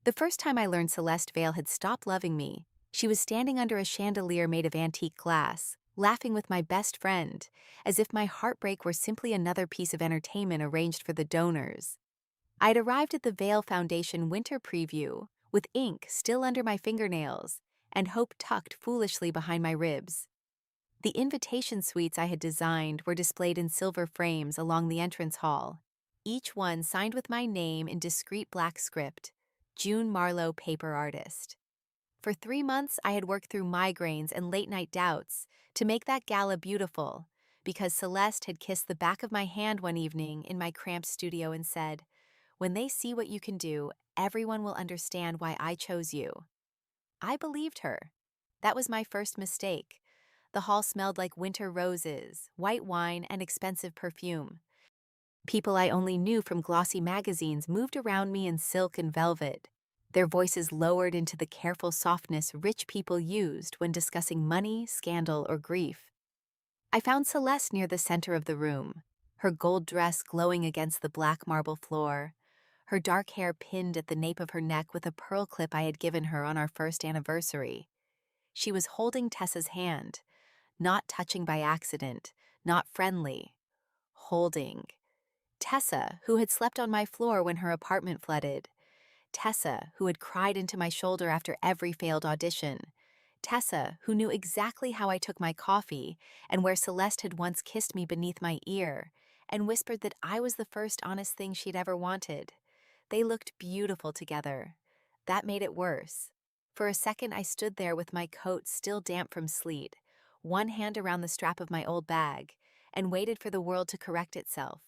The first time I learned Celeste Vale had stopped loving me, she was standing under a chandelier made of antique glass, laughing with my best friend, as if my heartbreak were simply another piece of entertainment arranged for the donors. I'd arrived at the Vale Foundation winter preview, with ink still under my fingernails and hope tucked foolishly behind my ribs. The invitation suites I had designed were displayed in silver frames along the entrance hall, each one signed with my name in discreet black script, June Marlowe, paper artist. For 3 months, I had worked through migraines and late-night doubts to make that gala beautiful, because Celeste had kissed the back of my hand one evening in my cramped studio and said, "When they see what you can do, everyone will understand why I chose you." I believed her. That was my first mistake. The hall smelled like winter roses, white wine, and expensive perfume. People I only knew from glossy magazines moved around me in silk and velvet, their voices lowered into the careful softness rich people used when discussing money, scandal, or grief. I found Celeste near the center of the room, her gold dress glowing against the black marble floor, her dark hair pinned at the nape of her neck with a pearl clip I had given her on our first anniversary. She was holding Tessa's hand, not touching by accident, not friendly, holding. Tessa, who had slept on my floor when her apartment flooded. Tessa, who had cried into my shoulder after every failed audition. Tessa, who knew exactly how I took my coffee and where Celeste had once kissed me beneath my ear and whispered that I was the first honest thing she'd ever wanted. They looked beautiful together. That made it worse. For a second, I stood there with my coat still damp from sleet, one hand around the strap of my old bag, and waited for the world to correct itself.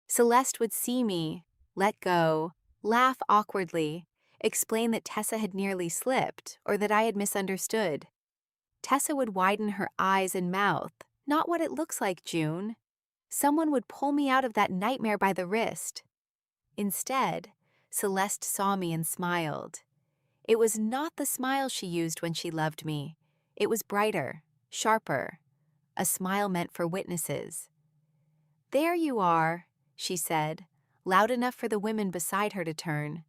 Celeste would see me, let go, laugh awkwardly, explain that Tessa had nearly slipped or that I had misunderstood. Tessa would widen her eyes and mouth. "Not what it looks like, June." Someone would pull me out of that nightmare by the wrist. Instead, Celeste saw me and smiled. It was not the smile she used when she loved me. It was brighter, sharper, a smile meant for witnesses. "There you are," she said, loud enough for the women beside her to turn.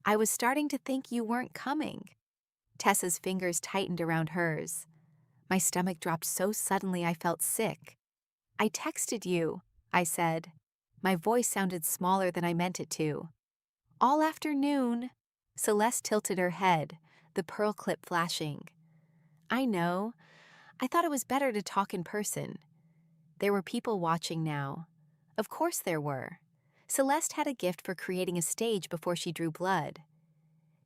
"I was starting to think you weren't coming." Tessa's fingers tightened around hers. My stomach dropped so suddenly I felt sick. "I texted you," I said. My voice sounded smaller than I meant it to. "All afternoon." Celeste tilted her head, the pearl clip flashing. "I know. I thought it was better to talk in person." There were people watching now. Of course there were. Celeste had a gift for creating a stage before she drew blood.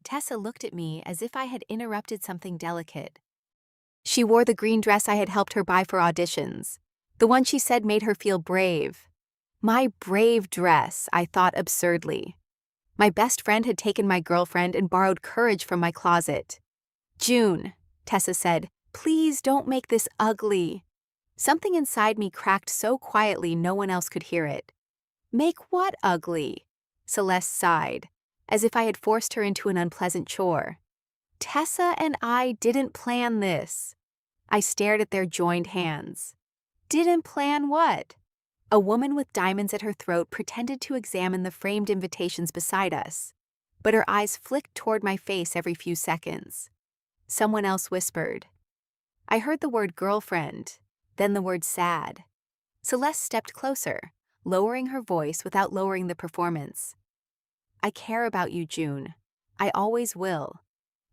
Tessa looked at me as if I had interrupted something delicate. She wore the green dress I had helped her buy for auditions, the one she said made her feel brave. My brave dress, I thought absurdly. My best friend had taken my girlfriend and borrowed courage from my closet. "June," Tessa said, "please don't make this ugly." Something inside me cracked so quietly no one else could hear it. "Make what ugly?" Celeste sighed, as if I had forced her into an unpleasant chore. "Tessa and I didn't plan this." I stared at their joined hands. "Didn't plan what?" A woman with diamonds at her throat pretended to examine the framed invitations beside us, but her eyes flicked toward my face every few seconds. Someone else whispered. I heard the word girlfriend, then the word sad. Celeste stepped closer, lowering her voice without lowering the performance. "I care about you, June. I always will.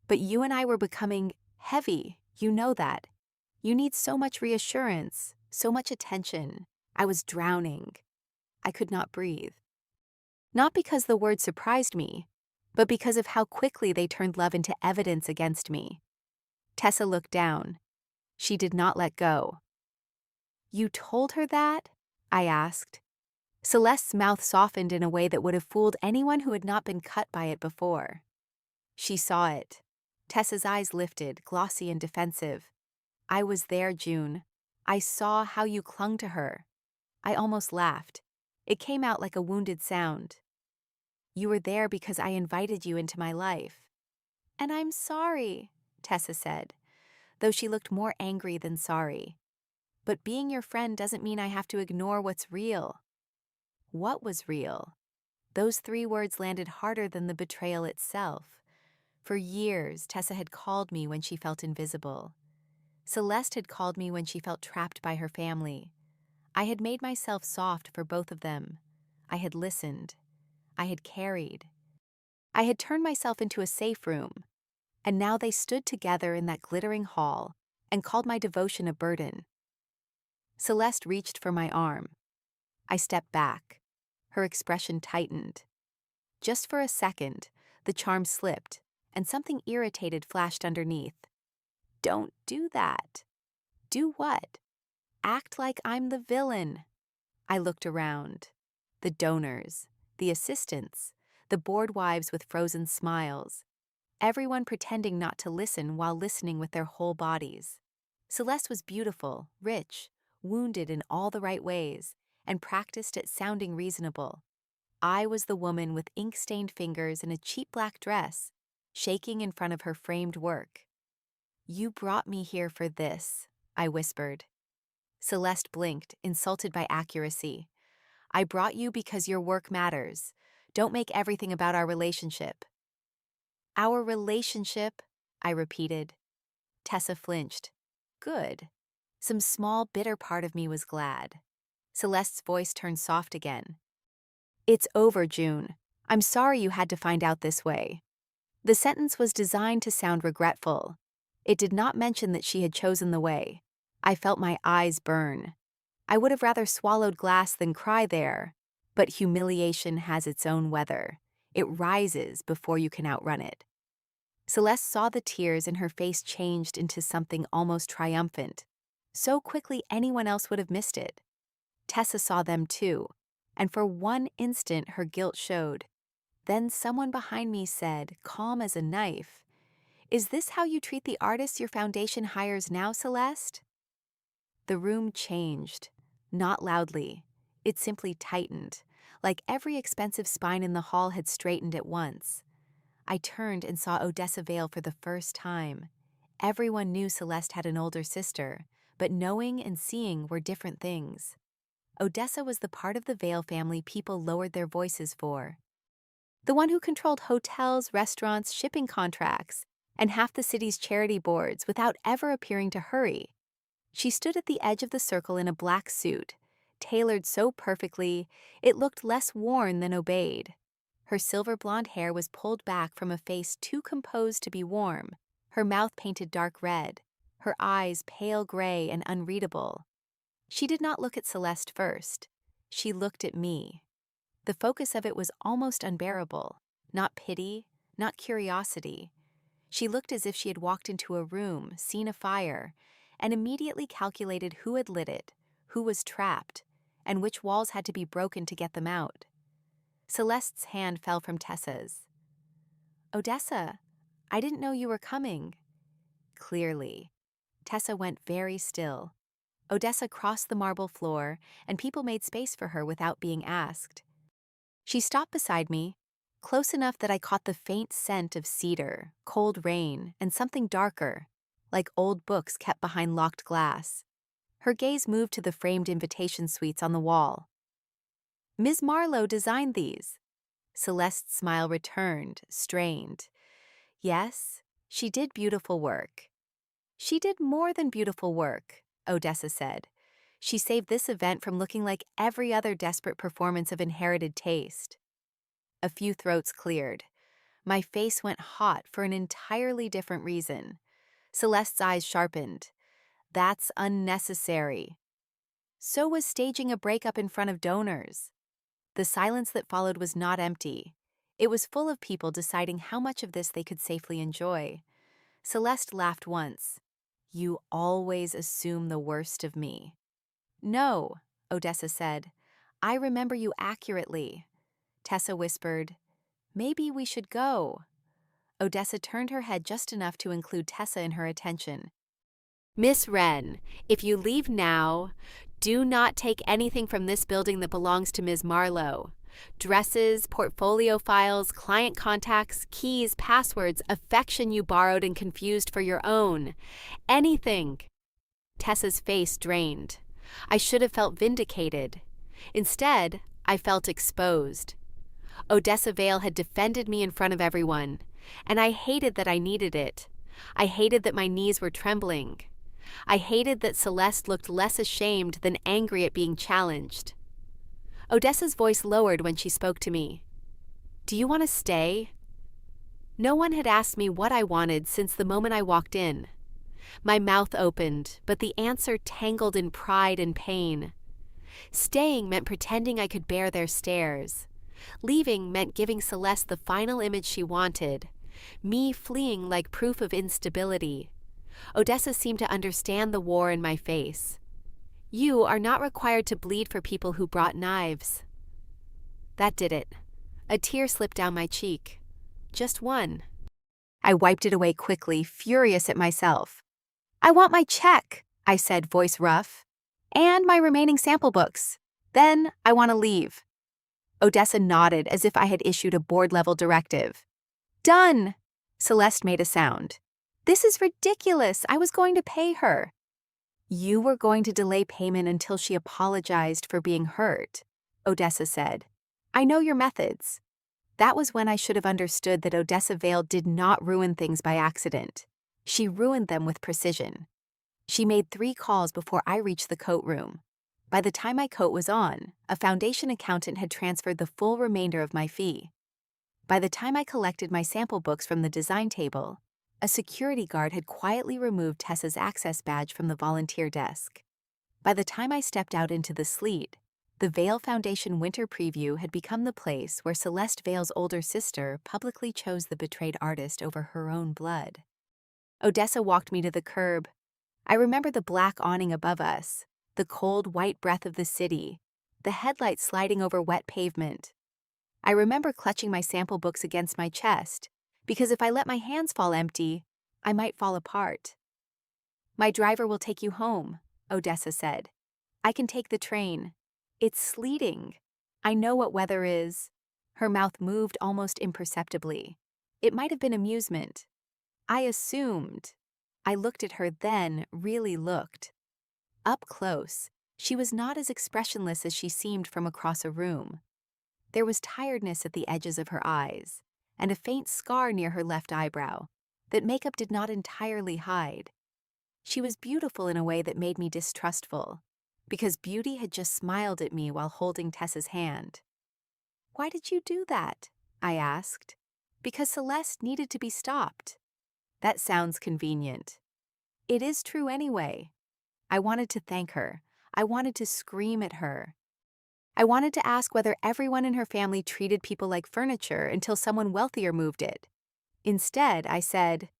But you and I were becoming heavy, you know that. You need so much reassurance, so much attention. I was drowning. I could not breathe." Not because the words surprised me, but because of how quickly they turned love into evidence against me. Tessa looked down. She did not let go. "You told her that?" I asked. Celeste's mouth softened in a way that would have fooled anyone who had not been cut by it before. She saw it. Tessa's eyes lifted, glossy and defensive. "I was there, June. I saw how you clung to her." I almost laughed. It came out like a wounded sound. "You were there because I invited you into my life." "And I'm sorry," Tessa said, though she looked more angry than sorry. "But being your friend doesn't mean I have to ignore what's real." What was real? Those 3 words landed harder than the betrayal itself, For years, Tessa had called me when she felt invisible. Celeste had called me when she felt trapped by her family. I had made myself soft for both of them. I had listened. I had carried. I had turned myself into a safe room. And now they stood together in that glittering hall and called my devotion a burden. Celeste reached for my arm. I stepped back. Her expression tightened. Just for a second, the charm slipped, and something irritated flashed underneath. Don't do that. Do what? Act like I'm the villain. I looked around. The donors, the assistants, the bored wives with frozen smiles. Everyone pretending not to listen while listening with their whole bodies. Celeste was beautiful, rich, wounded in all the right ways, and practiced at sounding reasonable. I was the woman with ink-stained fingers in a cheap black dress, shaking in front of her framed work. You brought me here for this, I whispered. Celeste blinked, insulted by accuracy. I brought you because your work matters. Don't make everything about our relationship. Our relationship, I repeated. Tessa flinched. Good. Some small, bitter part of me was glad. Celeste's voice turned soft again. It's over, June. I'm sorry you had to find out this way. The sentence was designed to sound regretful. It did not mention that she had chosen the way. I felt my eyes burn. I would have rather swallowed glass than cry there, but humiliation has its own weather. It rises before you can outrun it. Celeste saw the tears and her face changed into something almost triumphant. So quickly anyone else would have missed it. Tessa saw them too, and for one instant her guilt showed. Then someone behind me said, calm as a knife, "Is this how you treat the artists your foundation hires now, Celeste?" The room changed, not loudly. It simply tightened, like every expensive spine in the hall had straightened at once. I turned and saw Odessa Vale for the first time. Everyone knew Celeste had an older sister, but knowing and seeing were different things. Odessa was the part of the Vale family people lowered their voices for. The one who controlled hotels, restaurants, shipping contracts, and half the city's charity boards without ever appearing to hurry. She stood at the edge of the circle in a black suit, tailored so perfectly it looked less worn than obeyed. Her silver blonde hair was pulled back from a face too composed to be warm, her mouth painted dark red, her eyes pale gray and unreadable. She did not look at Celeste first. She looked at me. The focus of it was almost unbearable, not pity, not curiosity. She looked as if she had walked into a room, seen a fire, and immediately calculated who had lit it, who was trapped, and which walls had to be broken to get them out. Celeste's hand fell from Tessa's. Odessa, I didn't know you were coming. Clearly. Tessa went very still. Odessa crossed the marble floor, and people made space for her without being asked. She stopped beside me, close enough that I caught the faint scent of cedar, cold rain, and something darker, like old books kept behind locked glass. Her gaze moved to the framed invitation suites on the wall. Ms. Marlowe designed these. Celeste's smile returned, strained. Yes, she did beautiful work. She did more than beautiful work, Odessa said. She saved this event from looking like every other desperate performance of inherited taste. A few throats cleared. My face went hot for an entirely different reason. Celeste's eyes sharpened. That's unnecessary. So was staging a breakup in front of donors. The silence that followed was not empty. It was full of people deciding how much of this they could safely enjoy. Celeste laughed once. You always assume the worst of me. No, Odessa said. I remember you accurately. Tessa whispered, maybe we should go. Odessa turned her head just enough to include Tessa in her attention. Miss Wren, if you leave now, do not take anything from this building that belongs to Ms. Marlowe. Dresses, portfolio files, client contacts, keys, passwords, affection you borrowed and confused for your own. Anything. Tessa's face drained. I should have felt vindicated. Instead, I felt exposed. Odessa Vale had defended me in front of everyone. And I hated that I needed it. I hated that my knees were trembling. I hated that Celeste looked less ashamed than angry at being challenged. Odessa's voice lowered when she spoke to me. "Do you want to stay?" No one had asked me what I wanted since the moment I walked in. My mouth opened, but the answer tangled in pride and pain. Staying meant pretending I could bear their stares. Leaving meant giving Celeste the final image she wanted, me fleeing like proof of instability. Odessa seemed to understand the war in my face. "You are not required to bleed for people who brought knives." That did it. A tear slipped down my cheek. Just one. I wiped it away quickly, furious at myself. "I want my check," I said, voice rough. "And my remaining sample books. Then I want to leave." Odessa nodded as if I had issued a board-level directive. "Done!" Celeste made a sound. "This is ridiculous. I was going to pay her." "You were going to delay payment until she apologized for being hurt," Odessa said. "I know your methods." That was when I should have understood that Odessa Vale did not ruin things by accident. She ruined them with precision. She made 3 calls before I reached the coat room. By the time my coat was on, a foundation accountant had transferred the full remainder of my fee. By the time I collected my sample books from the design table, a security guard had quietly removed Tessa's access badge from the volunteer desk. By the time I stepped out into the sleet, the Vale Foundation Winter Preview had become the place where Celeste Vale's older sister publicly chose the betrayed artist over her own blood. Odessa walked me to the curb. I remember the black awning above us, the cold white breath of the city, the headlights sliding over wet pavement. I remember clutching my sample books against my chest, because if I let my hands fall empty, I might fall apart. "My driver will take you home," Odessa said. "I can take the train. It's sleeting. I know what weather is." Her mouth moved almost imperceptibly. It might have been amusement. I assumed. I looked at her then, really looked. Up close, she was not as expressionless as she seemed from across a room. There was tiredness at the edges of her eyes, and a faint scar near her left eyebrow that makeup did not entirely hide. She was beautiful in a way that made me distrustful, because beauty had just smiled at me while holding Tessa's hand. "Why did you do that?" I asked. "Because Celeste needed to be stopped." That sounds convenient. It is true anyway. I wanted to thank her. I wanted to scream at her. I wanted to ask whether everyone in her family treated people like furniture until someone wealthier moved it. Instead, I said,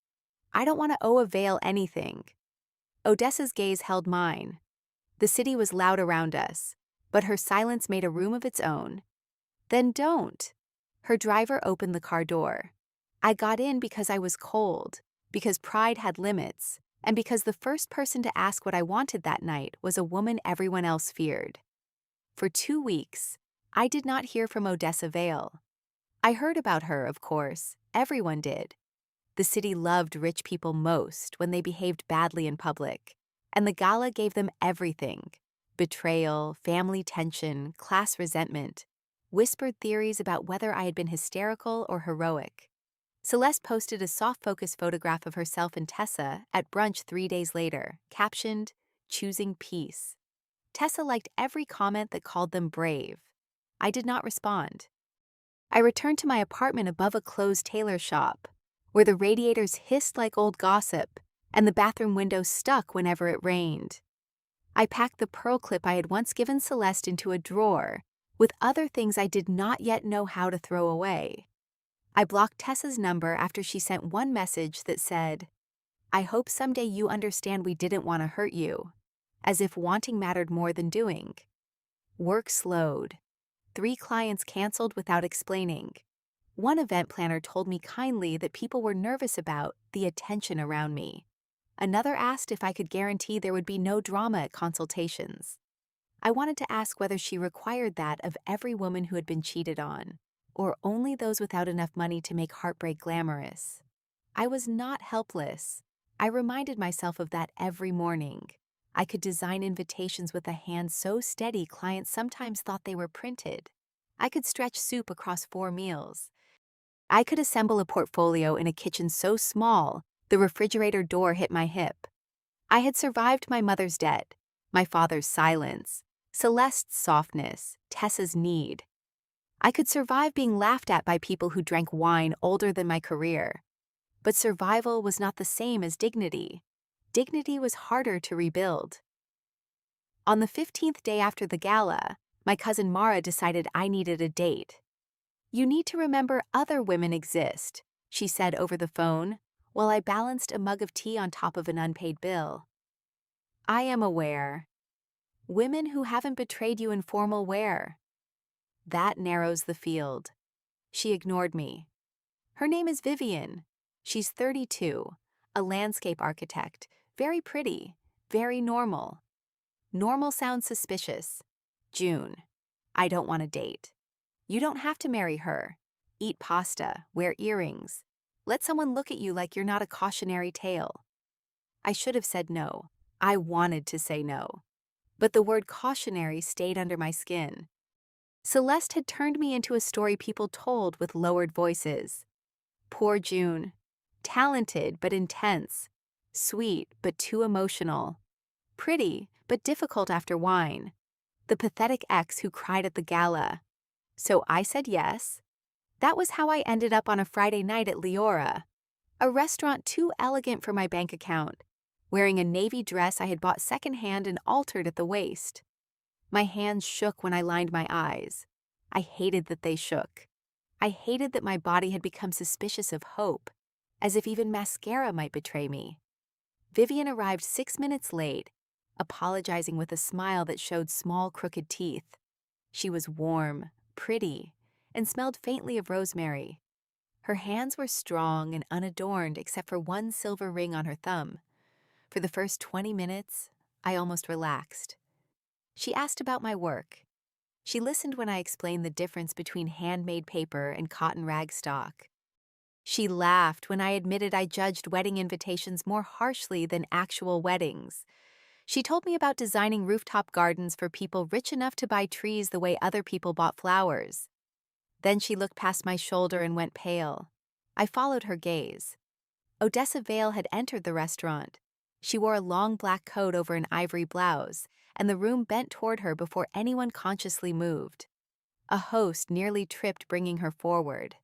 "I don't want to owe a Vale anything." Odessa's gaze held mine. The city was loud around us, but her silence made a room of its own. "Then don't." Her driver opened the car door. I got in because I was cold, because pride had limits, and because the first person to ask what I wanted that night was a woman everyone else feared. For 2 weeks, I did not hear from Odessa Vale. I heard about her, of course. Everyone did. The city loved rich people most when they behaved badly in public, and the gala gave them everything: betrayal, family tension, class resentment, whispered theories about whether I had been hysterical or heroic. Celeste posted a soft-focus photograph of herself and Tessa at brunch 3 days later, captioned, "Choosing peace." Tessa liked every comment that called them brave. I did not respond. I returned to my apartment above a closed tailor shop, where the radiators hissed like old gossip and the bathroom windows stuck whenever it rained. I packed the pearl clip I had once given Celeste into a drawer, with other things I did not yet know how to throw away. I blocked Tessa's number after she sent one message that said, "I hope someday you understand we didn't want to hurt you," as if wanting mattered more than doing. Work slowed. 3 clients canceled without explaining. One event planner told me kindly that people were nervous about the attention around me. Another asked if I could guarantee there would be no drama at consultations. I wanted to ask whether she required that of every woman who had been cheated on, or only those without enough money to make heartbreak glamorous. I was not helpless. I reminded myself of that every morning. I could design invitations with a hand so steady clients sometimes thought they were printed. I could stretch soup across 4 meals. I could assemble a portfolio in a kitchen so small, the refrigerator door hit my hip. I had survived my mother's death, my father's silence, Celeste's softness, Tessa's need. I could survive being laughed at by people who drank wine older than my career. But survival was not the same as dignity. Dignity was harder to rebuild. On the 15th day after the gala, my cousin Mara decided I needed a date. "You need to remember other women exist," she said over the phone, while I balanced a mug of tea on top of an unpaid bill. "I am aware. Women who haven't betrayed you in formal wear. That narrows the field." She ignored me. "Her name is Vivian. She's 32, a landscape architect, very pretty, very normal." Normal sounds suspicious. "June, I don't want a date. You don't have to marry her. Eat pasta, wear earrings. Let someone look at you like you're not a cautionary tale." I should have said no. I wanted to say no. But the word cautionary stayed under my skin. Celeste had turned me into a story people told with lowered voices. Poor June. Talented but intense. Sweet but too emotional. Pretty but difficult after wine. The pathetic ex who cried at the gala. So I said yes. That was how I ended up on a Friday night at Leora, a restaurant too elegant for my bank account, wearing a navy dress I had bought secondhand and altered at the waist. My hands shook when I lined my eyes. I hated that they shook. I hated that my body had become suspicious of hope, as if even mascara might betray me. Vivian arrived 6 minutes late, apologizing with a smile that showed small crooked teeth. She was warm, pretty, and smelled faintly of rosemary. Her hands were strong and unadorned except for one silver ring on her thumb. For the first 20 minutes, I almost relaxed. She asked about my work. She listened when I explained the difference between handmade paper and cotton rag stock. She laughed when I admitted I judged wedding invitations more harshly than actual weddings. She told me about designing rooftop gardens for people rich enough to buy trees the way other people bought flowers. Then she looked past my shoulder and went pale. I followed her gaze. Odessa Vale had entered the restaurant. She wore a long black coat over an ivory blouse, and the room bent toward her before anyone consciously moved. A host nearly tripped bringing her forward.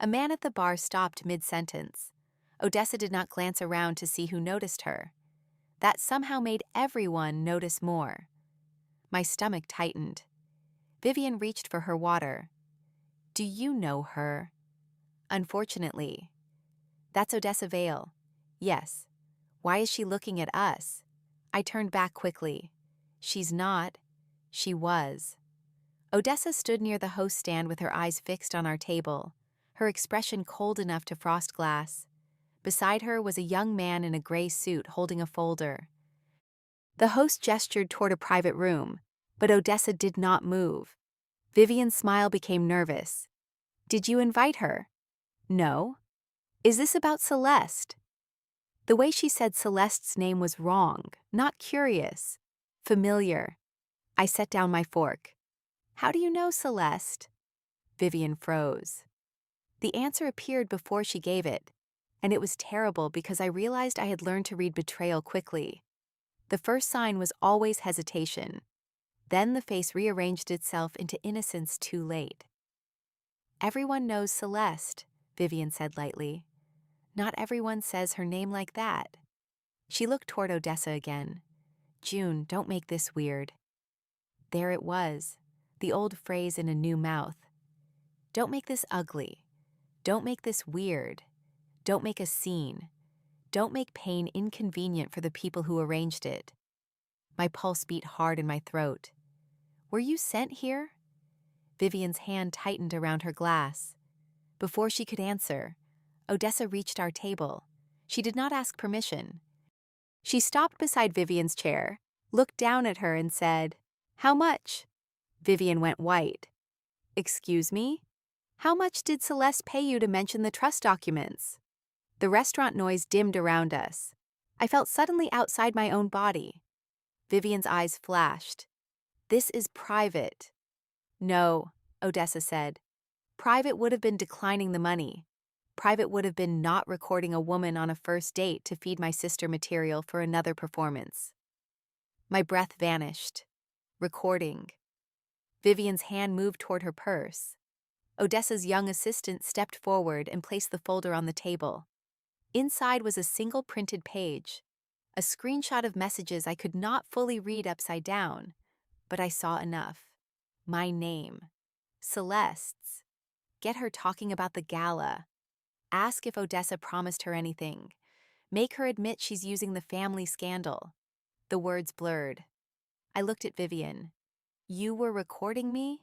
A man at the bar stopped mid-sentence. Odessa did not glance around to see who noticed her. That somehow made everyone notice more. My stomach tightened. Vivian reached for her water. "Do you know her?" "Unfortunately." "That's Odessa Vale." "Yes." "Why is she looking at us?" I turned back quickly. "She's not. She was." Odessa stood near the host stand with her eyes fixed on our table, her expression cold enough to frost glass. Beside her was a young man in a gray suit holding a folder. The host gestured toward a private room, but Odessa did not move. Vivian's smile became nervous. "Did you invite her?" "No." "Is this about Celeste?" The way she said Celeste's name was wrong, not curious. Familiar. I set down my fork. "How do you know Celeste?" Vivian froze. The answer appeared before she gave it, and it was terrible because I realized I had learned to read betrayal quickly. The first sign was always hesitation. Then the face rearranged itself into innocence too late. "Everyone knows Celeste," Vivian said lightly. "Not everyone says her name like that." She looked toward Odessa again. "June, don't make this weird." There it was, the old phrase in a new mouth. Don't make this ugly. Don't make this weird. Don't make a scene. Don't make pain inconvenient for the people who arranged it. My pulse beat hard in my throat. "Were you sent here?" Vivian's hand tightened around her glass. Before she could answer, Odessa reached our table. She did not ask permission. She stopped beside Vivian's chair, looked down at her and said, "How much?" Vivian went white. "Excuse me? How much did Celeste pay you to mention the trust documents?" The restaurant noise dimmed around us. I felt suddenly outside my own body. Vivian's eyes flashed. "This is private." "No," Odessa said. Private would have been declining the money. Private would have been not recording a woman on a first date to feed my sister material for another performance. My breath vanished. Recording. Vivian's hand moved toward her purse. Odessa's young assistant stepped forward and placed the folder on the table. Inside was a single printed page, a screenshot of messages I could not fully read upside down, but I saw enough. My name. Celeste's. Get her talking about the gala. Ask if Odessa promised her anything. Make her admit she's using the family scandal. The words blurred. I looked at Vivian. You were recording me?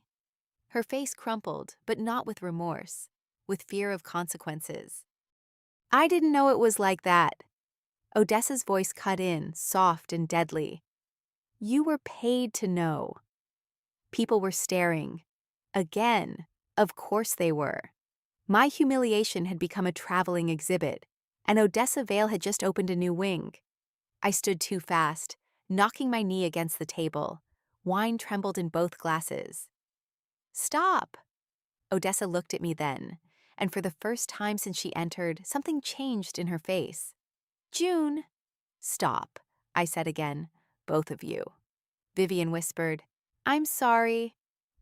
Her face crumpled, but not with remorse, with fear of consequences. I didn't know it was like that. Odessa's voice cut in, soft and deadly. You were paid to know. People were staring. Again. Of course they were. My humiliation had become a traveling exhibit, and Odessa Vale had just opened a new wing. I stood too fast, knocking my knee against the table. Wine trembled in both glasses. Stop! Odessa looked at me then, and for the first time since she entered, something changed in her face. June! Stop, I said again. Both of you. Vivian whispered, I'm sorry.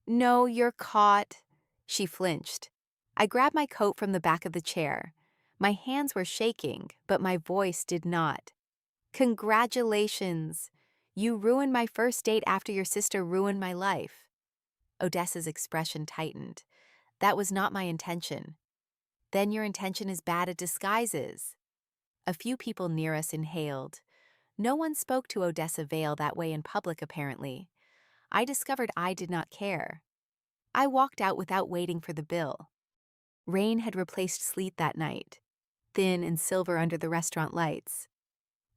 No, you're caught. She flinched. I grabbed my coat from the back of the chair. My hands were shaking, but my voice did not. Congratulations! You ruined my first date after your sister ruined my life. Odessa's expression tightened. That was not my intention. Then your intention is bad at disguises. A few people near us inhaled. No one spoke to Odessa Vale that way in public, apparently. I discovered I did not care. I walked out without waiting for the bill. Rain had replaced sleet that night, thin and silver under the restaurant lights.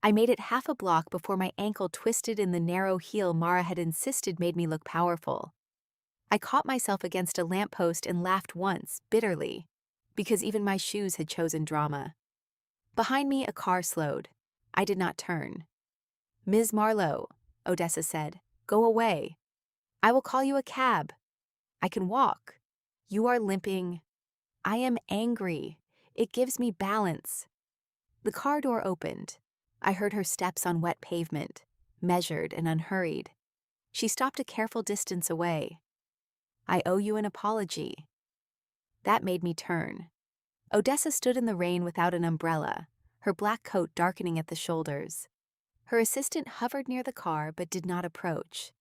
I made it half a block before my ankle twisted in the narrow heel Mara had insisted made me look powerful. I caught myself against a lamppost and laughed once, bitterly, because even my shoes had chosen drama. Behind me, a car slowed. I did not turn. Ms. Marlowe, Odessa said, go away. I will call you a cab. I can walk. You are limping. I am angry. It gives me balance. The car door opened. I heard her steps on wet pavement, measured and unhurried. She stopped a careful distance away. I owe you an apology. That made me turn. Odessa stood in the rain without an umbrella, her black coat darkening at the shoulders. Her assistant hovered near the car but did not approach.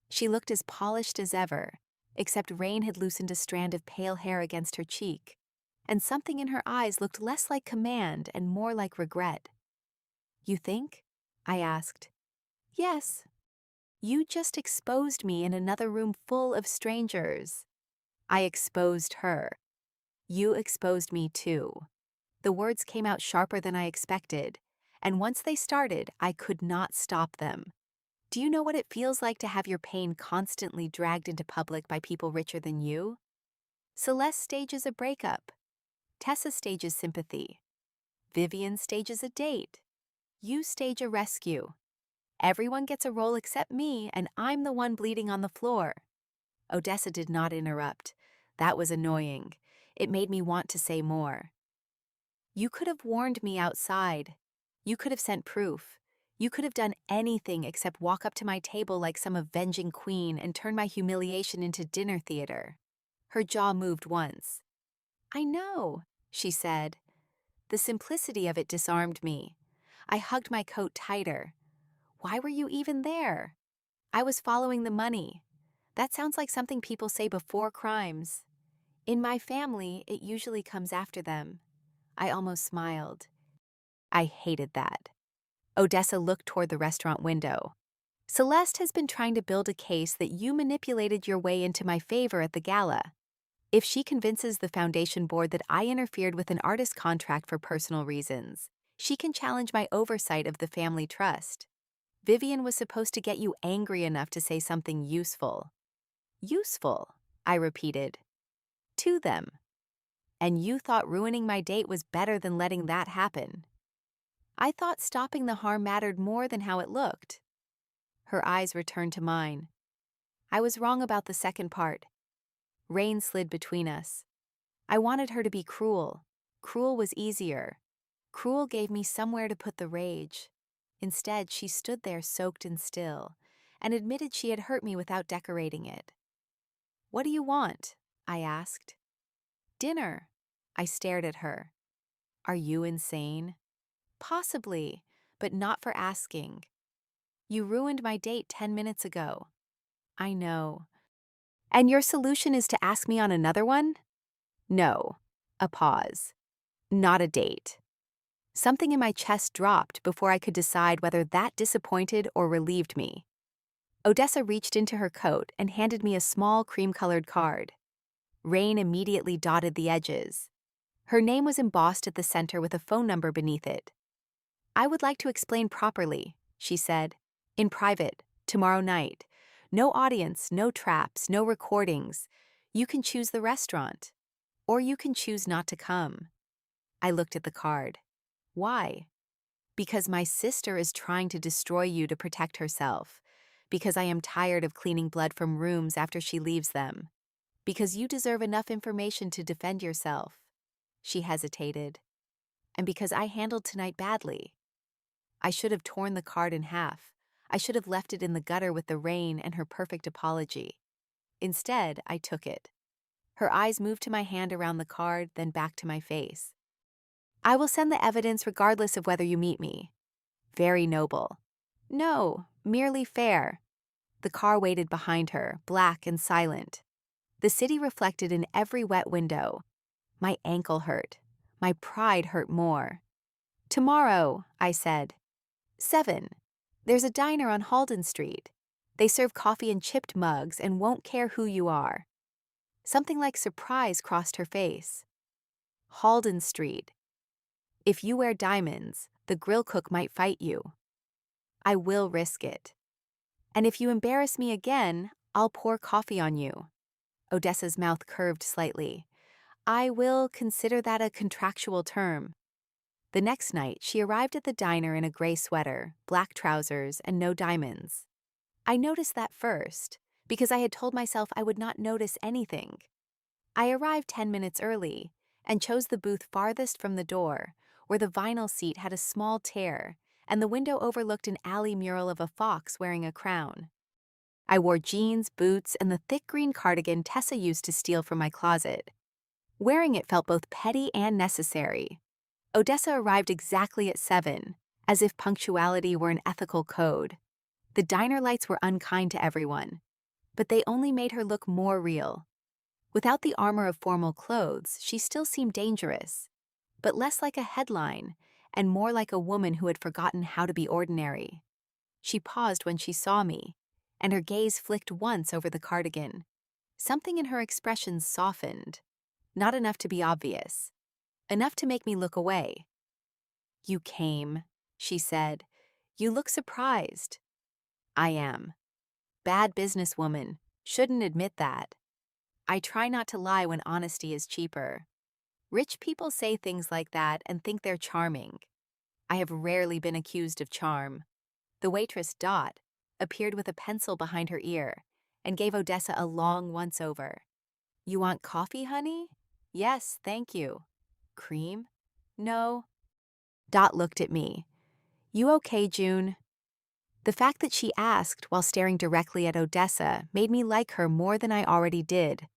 She looked as polished as ever, except rain had loosened a strand of pale hair against her cheek, and something in her eyes looked less like command and more like regret. You think? I asked. Yes. You just exposed me in another room full of strangers. I exposed her. You exposed me too. The words came out sharper than I expected, and once they started, I could not stop them. Do you know what it feels like to have your pain constantly dragged into public by people richer than you? Celeste stages a breakup. Tessa stages sympathy. Vivian stages a date. You stage a rescue. Everyone gets a role except me, and I'm the one bleeding on the floor. Odessa did not interrupt. That was annoying. It made me want to say more. You could have warned me outside. You could have sent proof. You could have done anything except walk up to my table like some avenging queen and turn my humiliation into dinner theater. Her jaw moved once. I know, she said. The simplicity of it disarmed me. I hugged my coat tighter. Why were you even there? I was following the money. That sounds like something people say before crimes. In my family, it usually comes after them. I almost smiled. I hated that. Odessa looked toward the restaurant window. Celeste has been trying to build a case that you manipulated your way into my favor at the gala. If she convinces the foundation board that I interfered with an artist contract for personal reasons, she can challenge my oversight of the family trust. Vivian was supposed to get you angry enough to say something useful. Useful, I repeated. To them. And you thought ruining my date was better than letting that happen. I thought stopping the harm mattered more than how it looked. Her eyes returned to mine. I was wrong about the second part. Rain slid between us. I wanted her to be cruel. Cruel was easier. Cruel gave me somewhere to put the rage. Instead, she stood there soaked and still, and admitted she had hurt me without decorating it. "What do you want?" I asked. "Dinner." I stared at her. "Are you insane?" "Possibly, but not for asking. You ruined my date 10 minutes ago." "I know." "And your solution is to ask me on another one?" "No." A pause. "Not a date." Something in my chest dropped before I could decide whether that disappointed or relieved me. Odessa reached into her coat and handed me a small cream-colored card. Rain immediately dotted the edges. Her name was embossed at the center with a phone number beneath it. "I would like to explain properly," she said. "In private, tomorrow night. No audience, no traps, no recordings. You can choose the restaurant. Or you can choose not to come." I looked at the card. "Why?" "Because my sister is trying to destroy you to protect herself. Because I am tired of cleaning blood from rooms after she leaves them. Because you deserve enough information to defend yourself." She hesitated. "And because I handled tonight badly." I should have torn the card in half. I should have left it in the gutter with the rain and her perfect apology. Instead, I took it. Her eyes moved to my hand around the card, then back to my face. "I will send the evidence regardless of whether you meet me." Very noble. "No, merely fair." The car waited behind her, black and silent. The city reflected in every wet window. My ankle hurt. My pride hurt more. "Tomorrow," I said. 7. There's a diner on Halden Street. They serve coffee in chipped mugs and won't care who you are. Something like surprise crossed her face. Halden Street. If you wear diamonds, the grill cook might fight you. I will risk it. And if you embarrass me again, I'll pour coffee on you. Odessa's mouth curved slightly. I will consider that a contractual term. The next night, she arrived at the diner in a gray sweater, black trousers, and no diamonds. I noticed that first, because I had told myself I would not notice anything. I arrived 10 minutes early and chose the booth farthest from the door, where the vinyl seat had a small tear and the window overlooked an alley mural of a fox wearing a crown. I wore jeans, boots, and the thick green cardigan Tessa used to steal from my closet. Wearing it felt both petty and necessary. Odessa arrived exactly at 7, as if punctuality were an ethical code. The diner lights were unkind to everyone, but they only made her look more real. Without the armor of formal clothes, she still seemed dangerous, but less like a headline and more like a woman who had forgotten how to be ordinary. She paused when she saw me, and her gaze flicked once over the cardigan. Something in her expression softened, not enough to be obvious, enough to make me look away. "You came," she said. "You look surprised." "I am. Bad businesswoman. Shouldn't admit that. I try not to lie when honesty is cheaper. Rich people say things like that and think they're charming. I have rarely been accused of charm." The waitress, Dot, appeared with a pencil behind her ear and gave Odessa a long once-over. "You want coffee, honey?" "Yes, thank you." "Cream?" "No." Dot looked at me. "You okay, June?" The fact that she asked while staring directly at Odessa made me like her more than I already did.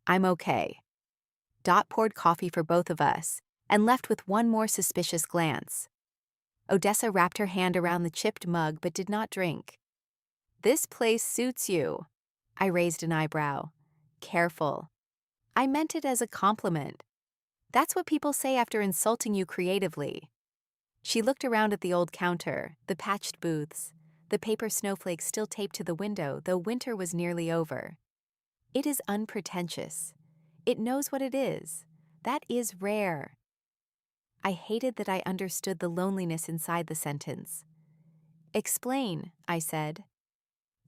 "I'm okay." Dot poured coffee for both of us and left with one more suspicious glance. Odessa wrapped her hand around the chipped mug but did not drink. "This place suits you." I raised an eyebrow. "Careful." I meant it as a compliment. That's what people say after insulting you creatively. She looked around at the old counter, the patched booths, the paper snowflakes still taped to the window, though winter was nearly over. "It is unpretentious. It knows what it is. That is rare." I hated that I understood the loneliness inside the sentence. "Explain," I said.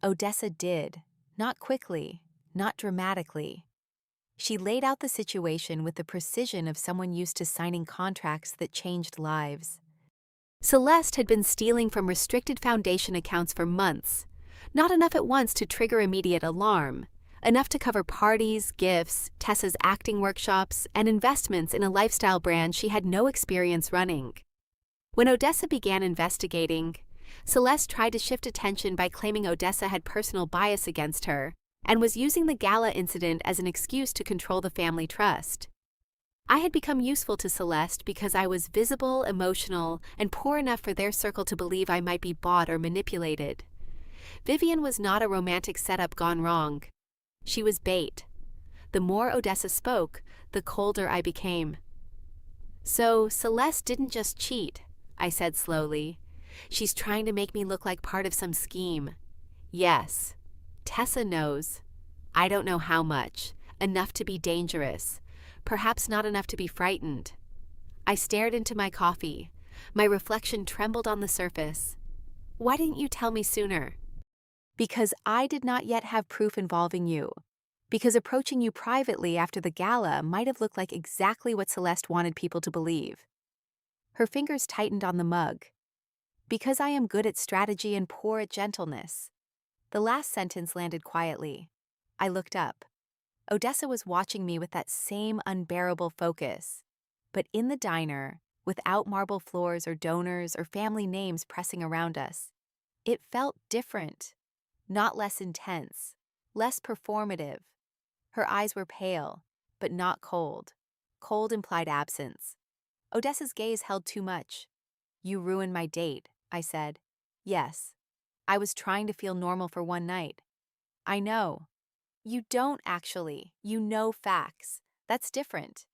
Odessa did, not quickly, not dramatically. She laid out the situation with the precision of someone used to signing contracts that changed lives. Celeste had been stealing from restricted foundation accounts for months, not enough at once to trigger immediate alarm, enough to cover parties, gifts, Tessa's acting workshops, and investments in a lifestyle brand she had no experience running. When Odessa began investigating, Celeste tried to shift attention by claiming Odessa had personal bias against her and was using the gala incident as an excuse to control the family trust. I had become useful to Celeste because I was visible, emotional, and poor enough for their circle to believe I might be bought or manipulated. Vivian was not a romantic setup gone wrong. She was bait. The more Odessa spoke, the colder I became. So Celeste didn't just cheat, I said slowly. She's trying to make me look like part of some scheme. Yes, Tessa knows. I don't know how much. Enough to be dangerous. Perhaps not enough to be frightened. I stared into my coffee. My reflection trembled on the surface. Why didn't you tell me sooner? Because I did not yet have proof involving you. Because approaching you privately after the gala might have looked like exactly what Celeste wanted people to believe. Her fingers tightened on the mug. Because I am good at strategy and poor at gentleness. The last sentence landed quietly. I looked up. Odessa was watching me with that same unbearable focus. But in the diner, without marble floors or donors or family names pressing around us, it felt different. Not less intense, less performative. Her eyes were pale, but not cold. Cold implied absence. Odessa's gaze held too much. You ruined my date, I said. Yes. I was trying to feel normal for one night. I know. You don't actually. You know facts. That's different.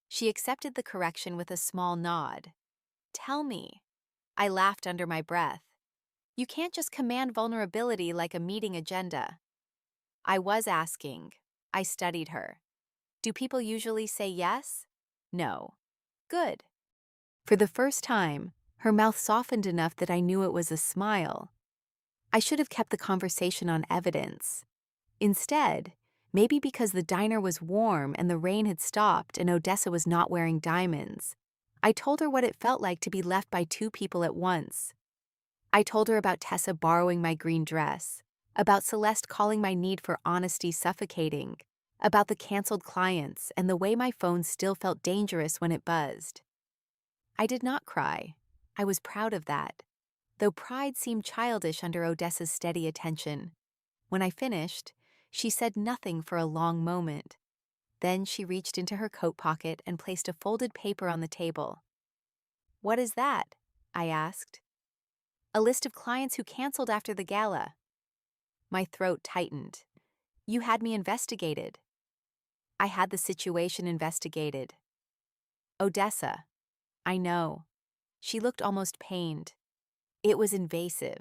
She accepted the correction with a small nod. Tell me. I laughed under my breath. You can't just command vulnerability like a meeting agenda. I was asking. I studied her. Do people usually say yes? No. Good. For the first time, her mouth softened enough that I knew it was a smile. I should have kept the conversation on evidence. Instead, maybe because the diner was warm and the rain had stopped and Odessa was not wearing diamonds, I told her what it felt like to be left by two people at once. I told her about Tessa borrowing my green dress, about Celeste calling my need for honesty suffocating, about the canceled clients and the way my phone still felt dangerous when it buzzed. I did not cry. I was proud of that, though pride seemed childish under Odessa's steady attention. When I finished, she said nothing for a long moment. Then she reached into her coat pocket and placed a folded paper on the table. What is that? I asked. A list of clients who canceled after the gala. My throat tightened. You had me investigated. I had the situation investigated. Odessa. I know. She looked almost pained. It was invasive.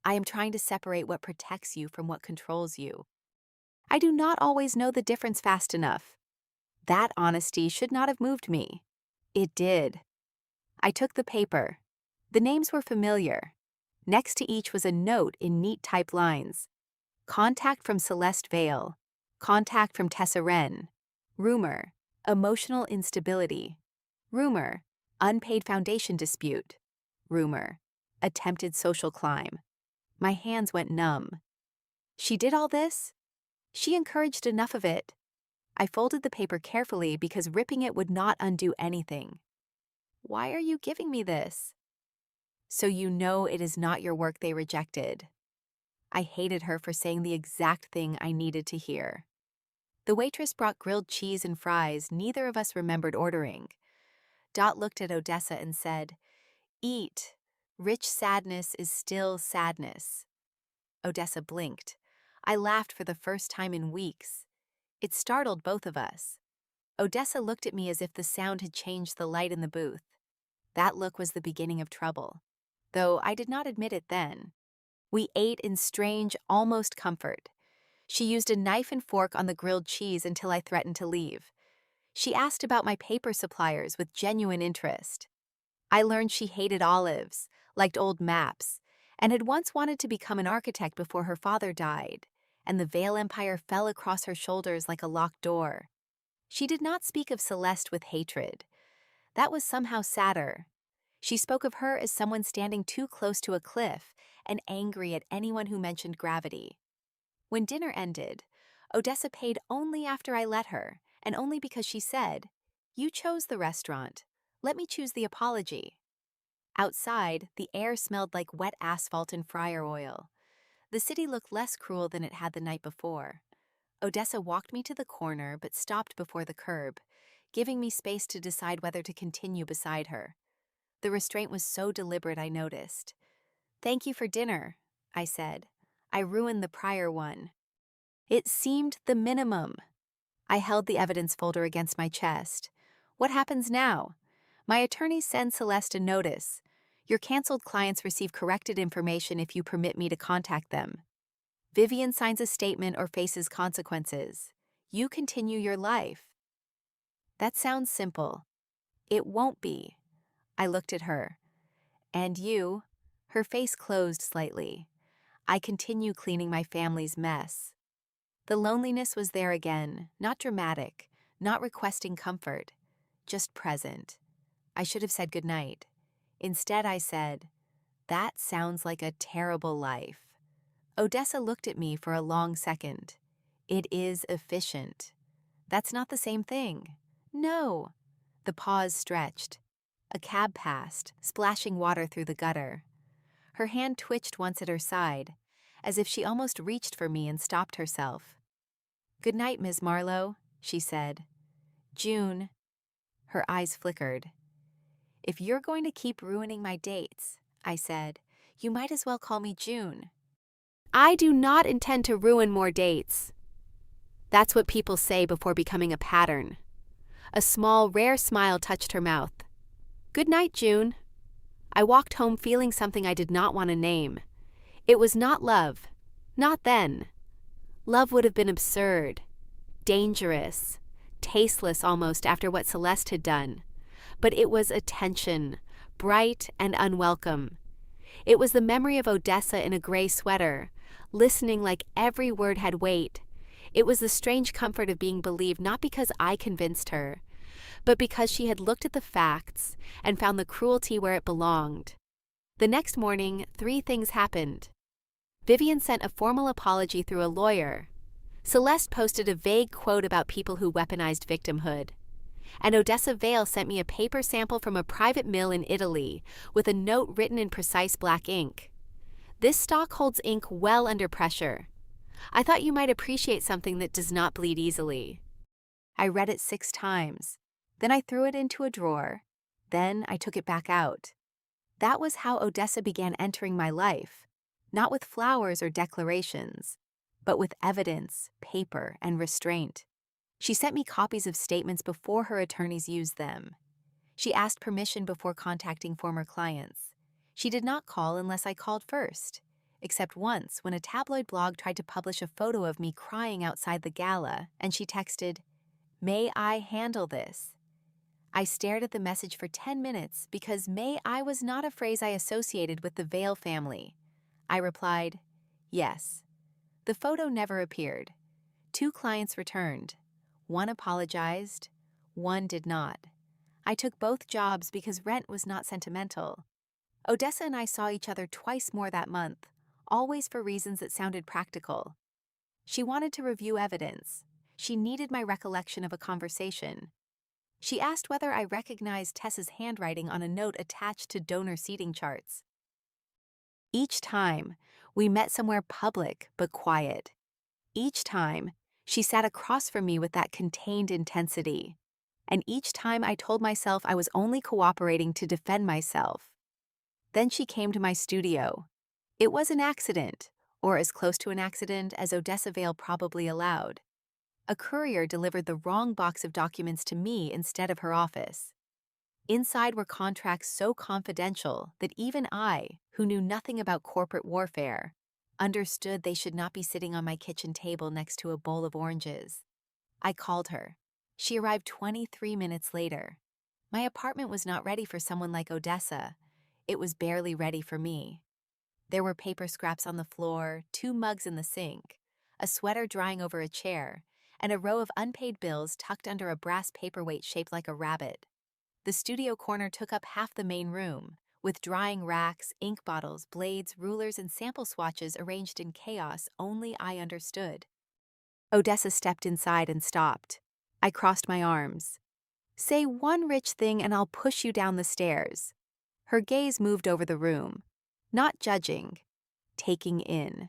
I am trying to separate what protects you from what controls you. I do not always know the difference fast enough. That honesty should not have moved me. It did. I took the paper. The names were familiar. Next to each was a note in neat typed lines. Contact from Celeste Vale. Contact from Tessa Wren. Rumor. Emotional instability. Rumor. Unpaid foundation dispute. Rumor. Attempted social climb. My hands went numb. She did all this? She encouraged enough of it. I folded the paper carefully because ripping it would not undo anything. Why are you giving me this? So you know it is not your work they rejected. I hated her for saying the exact thing I needed to hear. The waitress brought grilled cheese and fries neither of us remembered ordering. Dot looked at Odessa and said, "Eat. Rich sadness is still sadness." Odessa blinked. I laughed for the first time in weeks. It startled both of us. Odessa looked at me as if the sound had changed the light in the booth. That look was the beginning of trouble, though I did not admit it then. We ate in strange, almost comfort. She used a knife and fork on the grilled cheese until I threatened to leave. She asked about my paper suppliers with genuine interest. I learned she hated olives, liked old maps, and had once wanted to become an architect before her father died, and the Vale Empire fell across her shoulders like a locked door. She did not speak of Celeste with hatred. That was somehow sadder. She spoke of her as someone standing too close to a cliff and angry at anyone who mentioned gravity. When dinner ended, Odessa paid only after I let her, and only because she said, "You chose the restaurant. Let me choose the apology." Outside, the air smelled like wet asphalt and fryer oil. The city looked less cruel than it had the night before. Odessa walked me to the corner but stopped before the curb, giving me space to decide whether to continue beside her. The restraint was so deliberate I noticed. "Thank you for dinner," I said. "I ruined the prior one." It seemed the minimum. I held the evidence folder against my chest. "What happens now?" "My attorney sends Celeste a notice. Your canceled clients receive corrected information if you permit me to contact them. Vivian signs a statement or faces consequences. You continue your life." That sounds simple. It won't be. I looked at her. "And you?" Her face closed slightly. "I continue cleaning my family's mess." The loneliness was there again, not dramatic, not requesting comfort, just present. I should have said goodnight. Instead, I said, "That sounds like a terrible life." Odessa looked at me for a long second. "It is efficient." "That's not the same thing." "No." The pause stretched. A cab passed, splashing water through the gutter. Her hand twitched once at her side, as if she almost reached for me and stopped herself. "Good night, Ms. Marlowe," she said. "June." Her eyes flickered. "If you're going to keep ruining my dates," I said, "you might as well call me June." "I do not intend to ruin more dates." That's what people say before becoming a pattern. A small, rare smile touched her mouth. "Good night, June." I walked home feeling something I did not want to name. It was not love. Not then. Love would have been absurd, dangerous, tasteless almost after what Celeste had done. But it was attention, bright and unwelcome. It was the memory of Odessa in a gray sweater, listening like every word had weight. It was the strange comfort of being believed not because I convinced her, but because she had looked at the facts and found the cruelty where it belonged. The next morning, 3 things happened. Vivian sent a formal apology through a lawyer. Celeste posted a vague quote about people who weaponized victimhood. And Odessa Vale sent me a paper sample from a private mill in Italy with a note written in precise black ink. "This stock holds ink well under pressure. I thought you might appreciate something that does not bleed easily." I read it 6 times. Then I threw it into a drawer. Then I took it back out. That was how Odessa began entering my life. Not with flowers or declarations, but with evidence, paper, and restraint. She sent me copies of statements before her attorneys used them. She asked permission before contacting former clients. She did not call unless I called first, except once when a tabloid blog tried to publish a photo of me crying outside the gala, and she texted, "May I handle this?" I stared at the message for 10 minutes because "may I" was not a phrase I associated with the Vale family. I replied, "Yes." The photo never appeared. 2 clients returned. 1 apologized, 1 did not. I took both jobs because rent was not sentimental. Odessa and I saw each other twice more that month, always for reasons that sounded practical. She wanted to review evidence. She needed my recollection of a conversation. She asked whether I recognized Tessa's handwriting on a note attached to donor seating charts. Each time, we met somewhere public but quiet. Each time, she sat across from me with that contained intensity. And each time I told myself I was only cooperating to defend myself. Then she came to my studio. It was an accident, or as close to an accident as Odessa Vale probably allowed. A courier delivered the wrong box of documents to me instead of her office. Inside were contracts so confidential that even I, who knew nothing about corporate warfare, understood they should not be sitting on my kitchen table next to a bowl of oranges. I called her. She arrived 23 minutes later. My apartment was not ready for someone like Odessa. It was barely ready for me. There were paper scraps on the floor, 2 mugs in the sink, a sweater drying over a chair, and a row of unpaid bills tucked under a brass paperweight shaped like a rabbit. The studio corner took up half the main room, with drying racks, ink bottles, blades, rulers, and sample swatches arranged in chaos only I understood. Odessa stepped inside and stopped. I crossed my arms. Say one rich thing and I'll push you down the stairs. Her gaze moved over the room. Not judging. Taking in.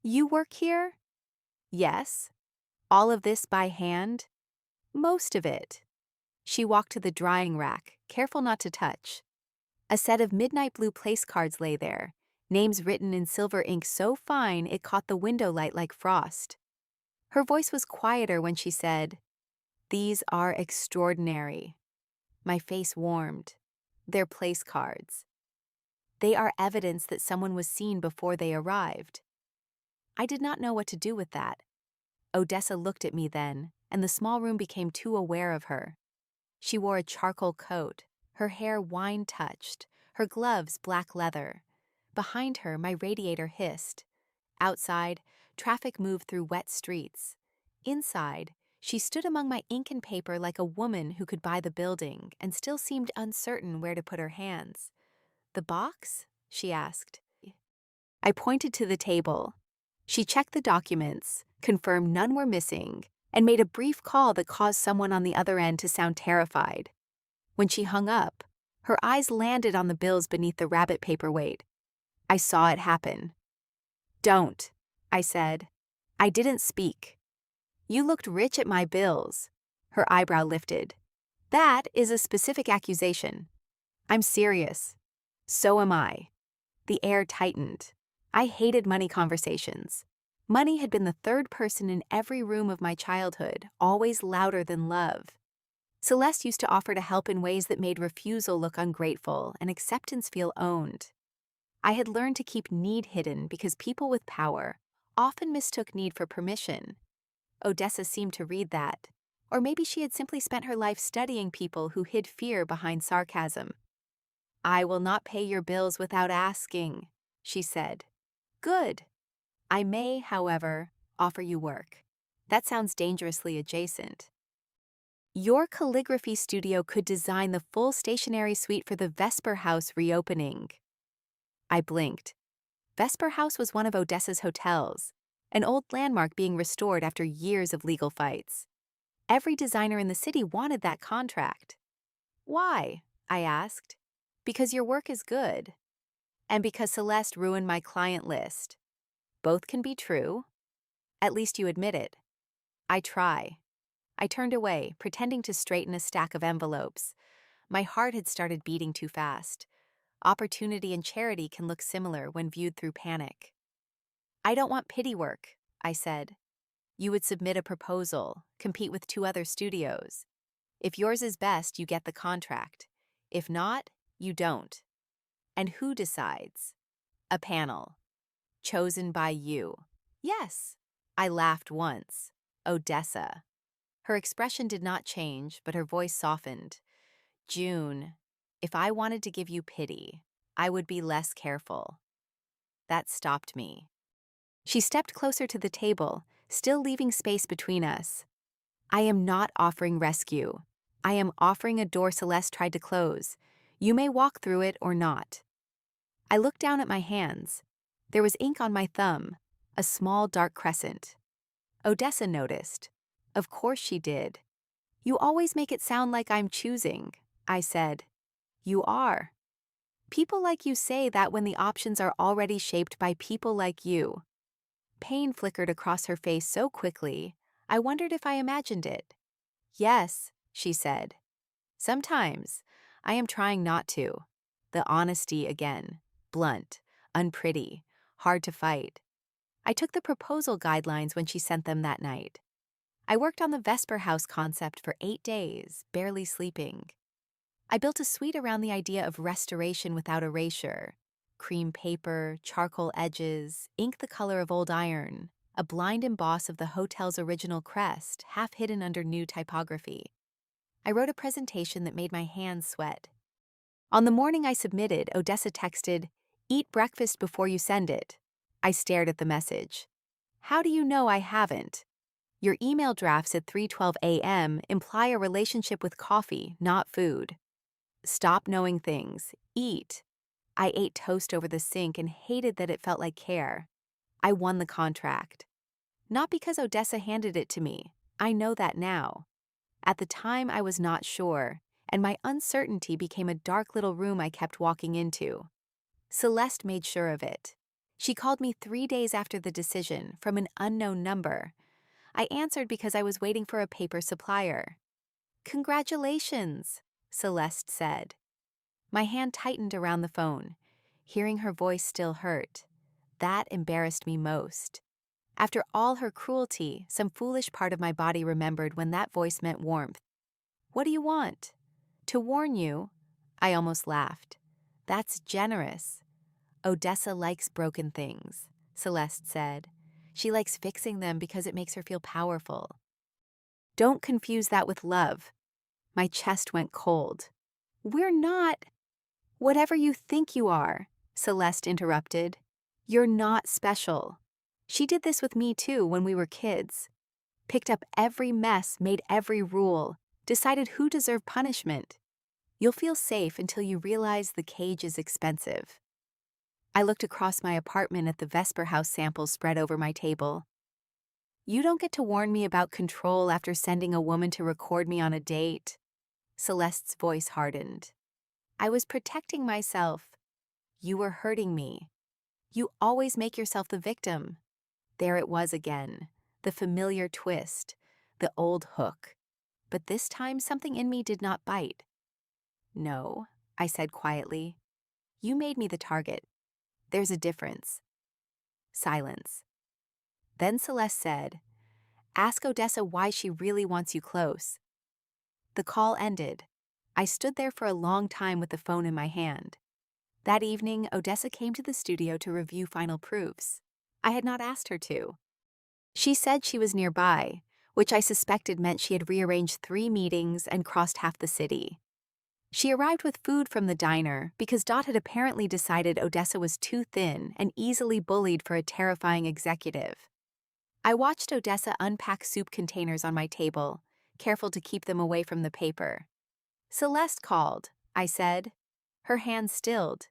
You work here? Yes. All of this by hand? Most of it. She walked to the drying rack, careful not to touch. A set of midnight blue place cards lay there, names written in silver ink so fine it caught the window light like frost. Her voice was quieter when she said, "These are extraordinary." My face warmed. They're place cards. They are evidence that someone was seen before they arrived. I did not know what to do with that. Odessa looked at me then, and the small room became too aware of her. She wore a charcoal coat, her hair wine-touched, her gloves black leather. Behind her, my radiator hissed. Outside, traffic moved through wet streets. Inside, she stood among my ink and paper like a woman who could buy the building and still seemed uncertain where to put her hands. "The box?" she asked. I pointed to the table. She checked the documents, confirmed none were missing, and made a brief call that caused someone on the other end to sound terrified. When she hung up, her eyes landed on the bills beneath the rabbit paperweight. I saw it happen. "Don't," I said. I didn't speak. "You looked rich at my bills." Her eyebrow lifted. "That is a specific accusation." "I'm serious." "So am I." The air tightened. I hated money conversations. Money had been the third person in every room of my childhood, always louder than love. Celeste used to offer to help in ways that made refusal look ungrateful and acceptance feel owned. I had learned to keep need hidden because people with power often mistook need for permission. Odessa seemed to read that. Or maybe she had simply spent her life studying people who hid fear behind sarcasm. "I will not pay your bills without asking," she said. "Good. I may, however, offer you work." That sounds dangerously adjacent. "Your calligraphy studio could design the full stationery suite for the Vesper House reopening." I blinked. Vesper House was one of Odessa's hotels, an old landmark being restored after years of legal fights. Every designer in the city wanted that contract. "Why?" I asked. "Because your work is good. And because Celeste ruined my client list." "Both can be true. At least you admit it." "I try." I turned away, pretending to straighten a stack of envelopes. My heart had started beating too fast. Opportunity and charity can look similar when viewed through panic. "I don't want pity work," I said. "You would submit a proposal, compete with 2 other studios. If yours is best, you get the contract. If not, you don't. And who decides? A panel. Chosen by you." "Yes." I laughed once. Odessa. Her expression did not change, but her voice softened. "June, if I wanted to give you pity, I would be less careful." That stopped me. She stepped closer to the table, still leaving space between us. "I am not offering rescue. I am offering a door Celeste tried to close. You may walk through it or not." I looked down at my hands. There was ink on my thumb, a small dark crescent. Odessa noticed. Of course she did. "You always make it sound like I'm choosing," I said. "You are. People like you say that when the options are already shaped by people like you." Pain flickered across her face so quickly, I wondered if I imagined it. "Yes," she said. "Sometimes. I am trying not to." The honesty again. Blunt, unpretty, hard to fight. I took the proposal guidelines when she sent them that night. I worked on the Vesper House concept for 8 days, barely sleeping. I built a suite around the idea of restoration without erasure. Cream paper, charcoal edges, ink the color of old iron, a blind emboss of the hotel's original crest, half hidden under new typography. I wrote a presentation that made my hands sweat. On the morning I submitted, Odessa texted, "Eat breakfast before you send it." I stared at the message. "How do you know I haven't? Your email drafts at 3:12 a.m. imply a relationship with coffee, not food. Stop knowing things. Eat." I ate toast over the sink and hated that it felt like care. I won the contract. Not because Odessa handed it to me. I know that now. At the time, I was not sure, and my uncertainty became a dark little room I kept walking into. Celeste made sure of it. She called me 3 days after the decision from an unknown number. I answered because I was waiting for a paper supplier. "Congratulations," Celeste said. My hand tightened around the phone. Hearing her voice still hurt. That embarrassed me most. After all her cruelty, some foolish part of my body remembered when that voice meant warmth. "What do you want?" "To warn you." I almost laughed. "That's generous." "Odessa likes broken things," Celeste said. "She likes fixing them because it makes her feel powerful." "Don't confuse that with love." My chest went cold. "We're not—" "Whatever you think you are," Celeste interrupted. "You're not special. She did this with me too when we were kids. Picked up every mess, made every rule, decided who deserved punishment. You'll feel safe until you realize the cage is expensive." I looked across my apartment at the Vesper House samples spread over my table. "You don't get to warn me about control after sending a woman to record me on a date." Celeste's voice hardened. "I was protecting myself." "You were hurting me. You always make yourself the victim." There it was again, the familiar twist, the old hook. But this time something in me did not bite. "No," I said quietly. "You made me the target. There's a difference." Silence. Then Celeste said, "Ask Odessa why she really wants you close." The call ended. I stood there for a long time with the phone in my hand. That evening, Odessa came to the studio to review final proofs. I had not asked her to. She said she was nearby, which I suspected meant she had rearranged 3 meetings and crossed half the city. She arrived with food from the diner because Dot had apparently decided Odessa was too thin and easily bullied for a terrifying executive. I watched Odessa unpack soup containers on my table, careful to keep them away from the paper. "Celeste called," I said. Her hand stilled.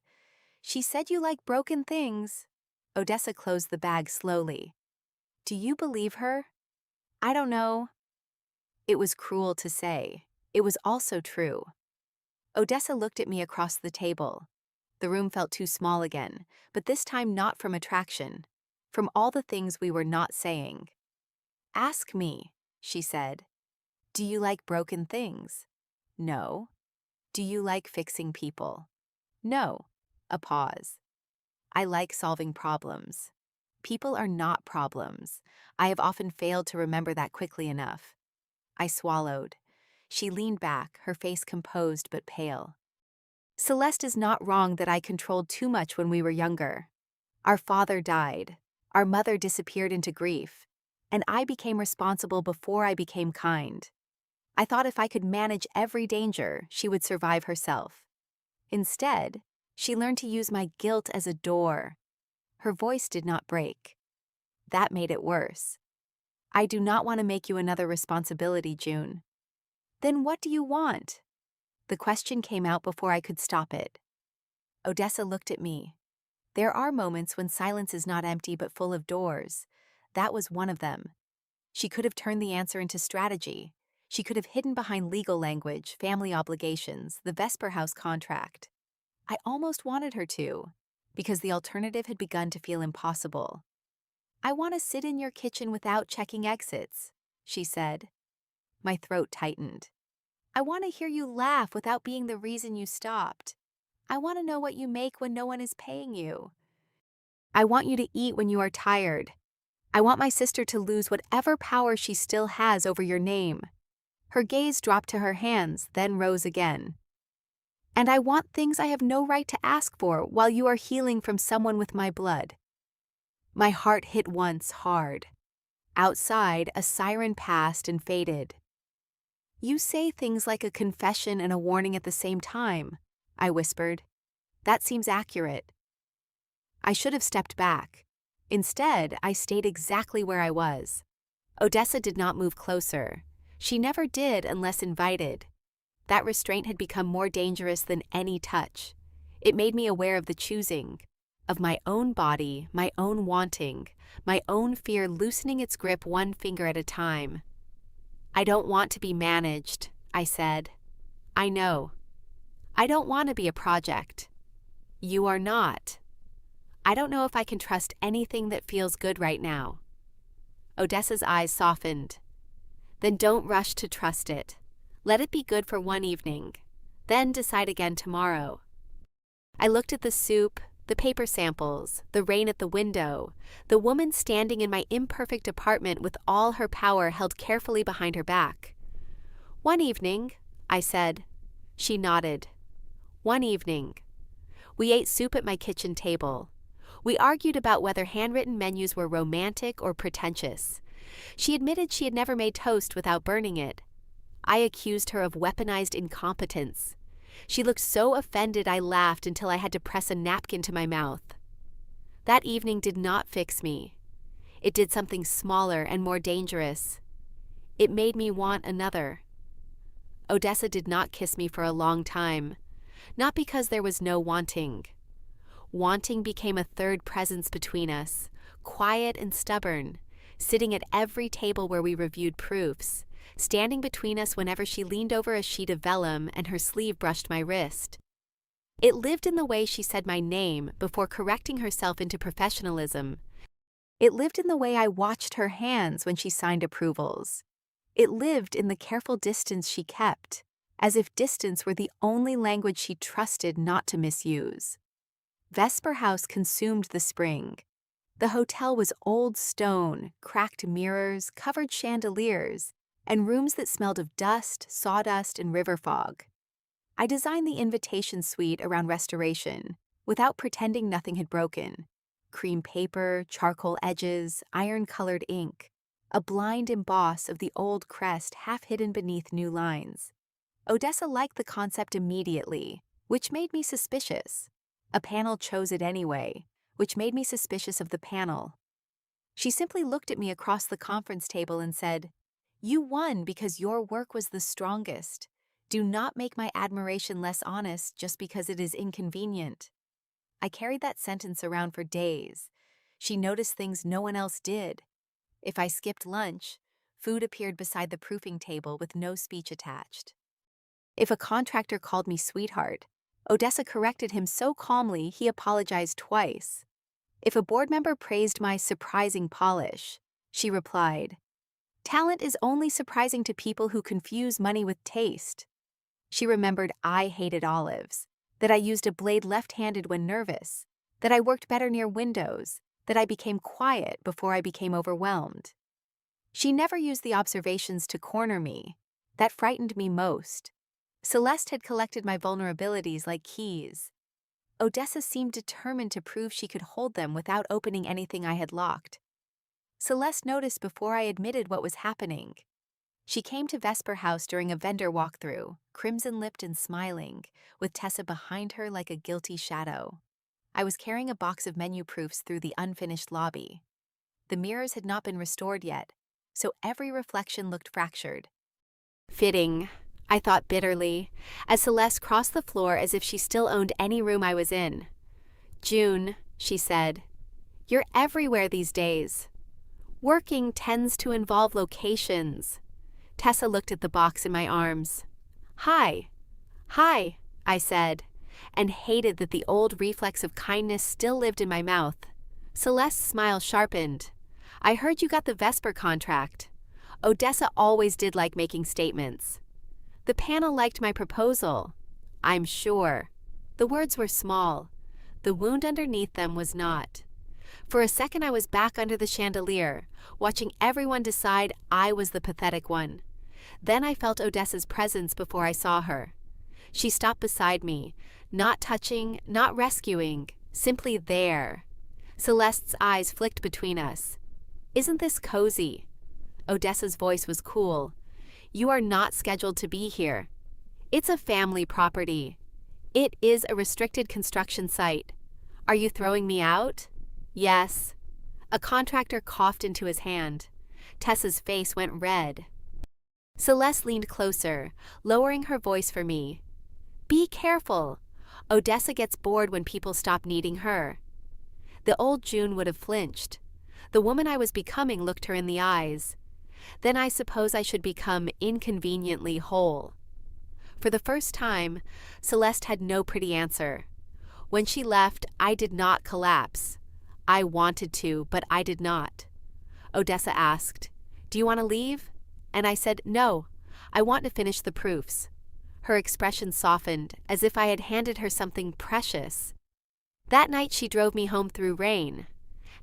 "She said you like broken things." Odessa closed the bag slowly. "Do you believe her?" "I don't know." It was cruel to say. It was also true. Odessa looked at me across the table. The room felt too small again, but this time not from attraction, from all the things we were not saying. "Ask me," she said. "Do you like broken things?" "No." "Do you like fixing people?" "No." A pause. "I like solving problems." People are not problems. I have often failed to remember that quickly enough. I swallowed. She leaned back, her face composed but pale. "Celeste is not wrong that I controlled too much when we were younger. Our father died. Our mother disappeared into grief. And I became responsible before I became kind. I thought if I could manage every danger, she would survive herself. Instead, she learned to use my guilt as a door." Her voice did not break. That made it worse. "I do not want to make you another responsibility, June." "Then what do you want?" The question came out before I could stop it. Odessa looked at me. There are moments when silence is not empty but full of doors. That was one of them. She could have turned the answer into strategy. She could have hidden behind legal language, family obligations, the Vesper House contract. I almost wanted her to, because the alternative had begun to feel impossible. "I want to sit in your kitchen without checking exits," she said. My throat tightened. "I want to hear you laugh without being the reason you stopped. I want to know what you make when no one is paying you. I want you to eat when you are tired. I want my sister to lose whatever power she still has over your name." Her gaze dropped to her hands, then rose again. "And I want things I have no right to ask for while you are healing from someone with my blood." My heart hit once hard. Outside, a siren passed and faded. "You say things like a confession and a warning at the same time," I whispered. "That seems accurate." I should have stepped back. Instead, I stayed exactly where I was. Odessa did not move closer. She never did unless invited. That restraint had become more dangerous than any touch. It made me aware of the choosing, of my own body, my own wanting, my own fear loosening its grip one finger at a time. "I don't want to be managed," I said. "I know. I don't want to be a project. You are not. I don't know if I can trust anything that feels good right now." Odessa's eyes softened. "Then don't rush to trust it. Let it be good for one evening. Then decide again tomorrow." I looked at the soup, the paper samples, the rain at the window, the woman standing in my imperfect apartment with all her power held carefully behind her back. "One evening," I said. She nodded. "One evening." We ate soup at my kitchen table. We argued about whether handwritten menus were romantic or pretentious. She admitted she had never made toast without burning it. I accused her of weaponized incompetence. She looked so offended I laughed until I had to press a napkin to my mouth. That evening did not fix me. It did something smaller and more dangerous. It made me want another. Odessa did not kiss me for a long time, not because there was no wanting. Wanting became a third presence between us, quiet and stubborn, sitting at every table where we reviewed proofs, standing between us whenever she leaned over a sheet of vellum and her sleeve brushed my wrist. It lived in the way she said my name before correcting herself into professionalism. It lived in the way I watched her hands when she signed approvals. It lived in the careful distance she kept, as if distance were the only language she trusted not to misuse. Vesper House consumed the spring. The hotel was old stone, cracked mirrors, covered chandeliers, and rooms that smelled of dust, sawdust, and river fog. I designed the invitation suite around restoration, without pretending nothing had broken. Cream paper, charcoal edges, iron-colored ink, a blind emboss of the old crest half hidden beneath new lines. Odessa liked the concept immediately, which made me suspicious. A panel chose it anyway, which made me suspicious of the panel. She simply looked at me across the conference table and said, "You won because your work was the strongest. Do not make my admiration less honest just because it is inconvenient." I carried that sentence around for days. She noticed things no one else did. If I skipped lunch, food appeared beside the proofing table with no speech attached. If a contractor called me sweetheart, Odessa corrected him so calmly he apologized twice. If a board member praised my surprising polish, she replied, "Talent is only surprising to people who confuse money with taste." She remembered I hated olives, that I used a blade left-handed when nervous, that I worked better near windows, that I became quiet before I became overwhelmed. She never used the observations to corner me. That frightened me most. Celeste had collected my vulnerabilities like keys. Odessa seemed determined to prove she could hold them without opening anything I had locked. Celeste noticed before I admitted what was happening. She came to Vesper House during a vendor walkthrough, crimson-lipped and smiling, with Tessa behind her like a guilty shadow. I was carrying a box of menu proofs through the unfinished lobby. The mirrors had not been restored yet, so every reflection looked fractured. Fitting, I thought bitterly, as Celeste crossed the floor as if she still owned any room I was in. "June," she said, "you're everywhere these days. Working tends to involve locations." Tessa looked at the box in my arms. "Hi." "Hi," I said, and hated that the old reflex of kindness still lived in my mouth. Celeste's smile sharpened. "I heard you got the Vesper contract." Odessa always did like making statements. "The panel liked my proposal." "I'm sure." The words were small. The wound underneath them was not. For a second I was back under the chandelier, watching everyone decide I was the pathetic one. Then I felt Odessa's presence before I saw her. She stopped beside me, not touching, not rescuing, simply there. Celeste's eyes flicked between us. "Isn't this cozy?" Odessa's voice was cool. "You are not scheduled to be here. It's a family property. It is a restricted construction site. Are you throwing me out?" "Yes." A contractor coughed into his hand. Tessa's face went red. Celeste leaned closer, lowering her voice for me. "Be careful. Odessa gets bored when people stop needing her." The old June would have flinched. The woman I was becoming looked her in the eyes. Then I suppose I should become inconveniently whole. For the first time, Celeste had no pretty answer. When she left, I did not collapse. I wanted to, but I did not. Odessa asked, "Do you want to leave?" And I said, "No, I want to finish the proofs." Her expression softened, as if I had handed her something precious. That night she drove me home through rain.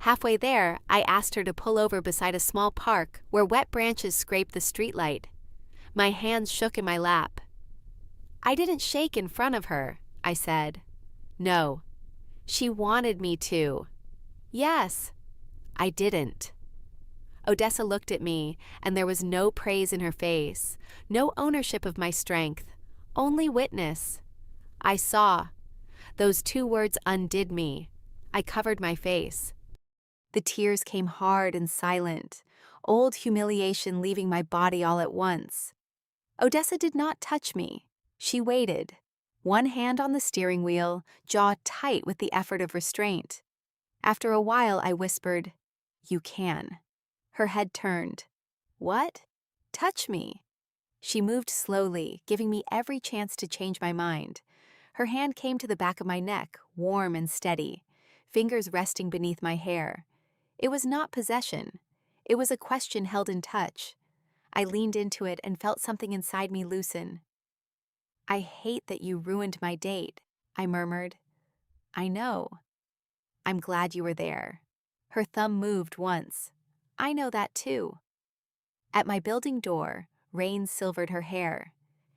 Halfway there, I asked her to pull over beside a small park where wet branches scraped the streetlight. My hands shook in my lap. I didn't shake in front of her, I said. No. She wanted me to. Yes. I didn't. Odessa looked at me, and there was no praise in her face, no ownership of my strength, only witness. I saw. Those 2 words undid me. I covered my face. The tears came hard and silent, old humiliation leaving my body all at once. Odessa did not touch me. She waited, one hand on the steering wheel, jaw tight with the effort of restraint. After a while, I whispered, "You can." Her head turned. "What?" "Touch me." She moved slowly, giving me every chance to change my mind. Her hand came to the back of my neck, warm and steady, fingers resting beneath my hair. It was not possession. It was a question held in touch. I leaned into it and felt something inside me loosen. "I hate that you ruined my date," I murmured. "I know." "I'm glad you were there." Her thumb moved once. "I know that too." At my building door, rain silvered her hair.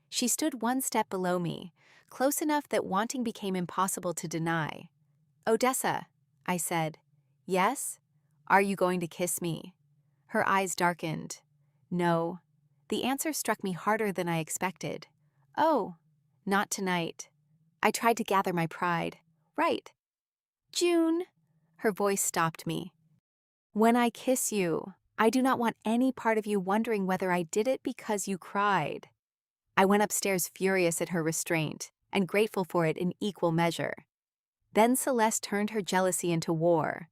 She stood 1 step below me, close enough that wanting became impossible to deny. "Odessa," I said. "Yes? Are you going to kiss me?" Her eyes darkened. "No." The answer struck me harder than I expected. "Oh, not tonight." I tried to gather my pride. "Right." "June." Her voice stopped me. "When I kiss you, I do not want any part of you wondering whether I did it because you cried." I went upstairs furious at her restraint and grateful for it in equal measure. Then Celeste turned her jealousy into war.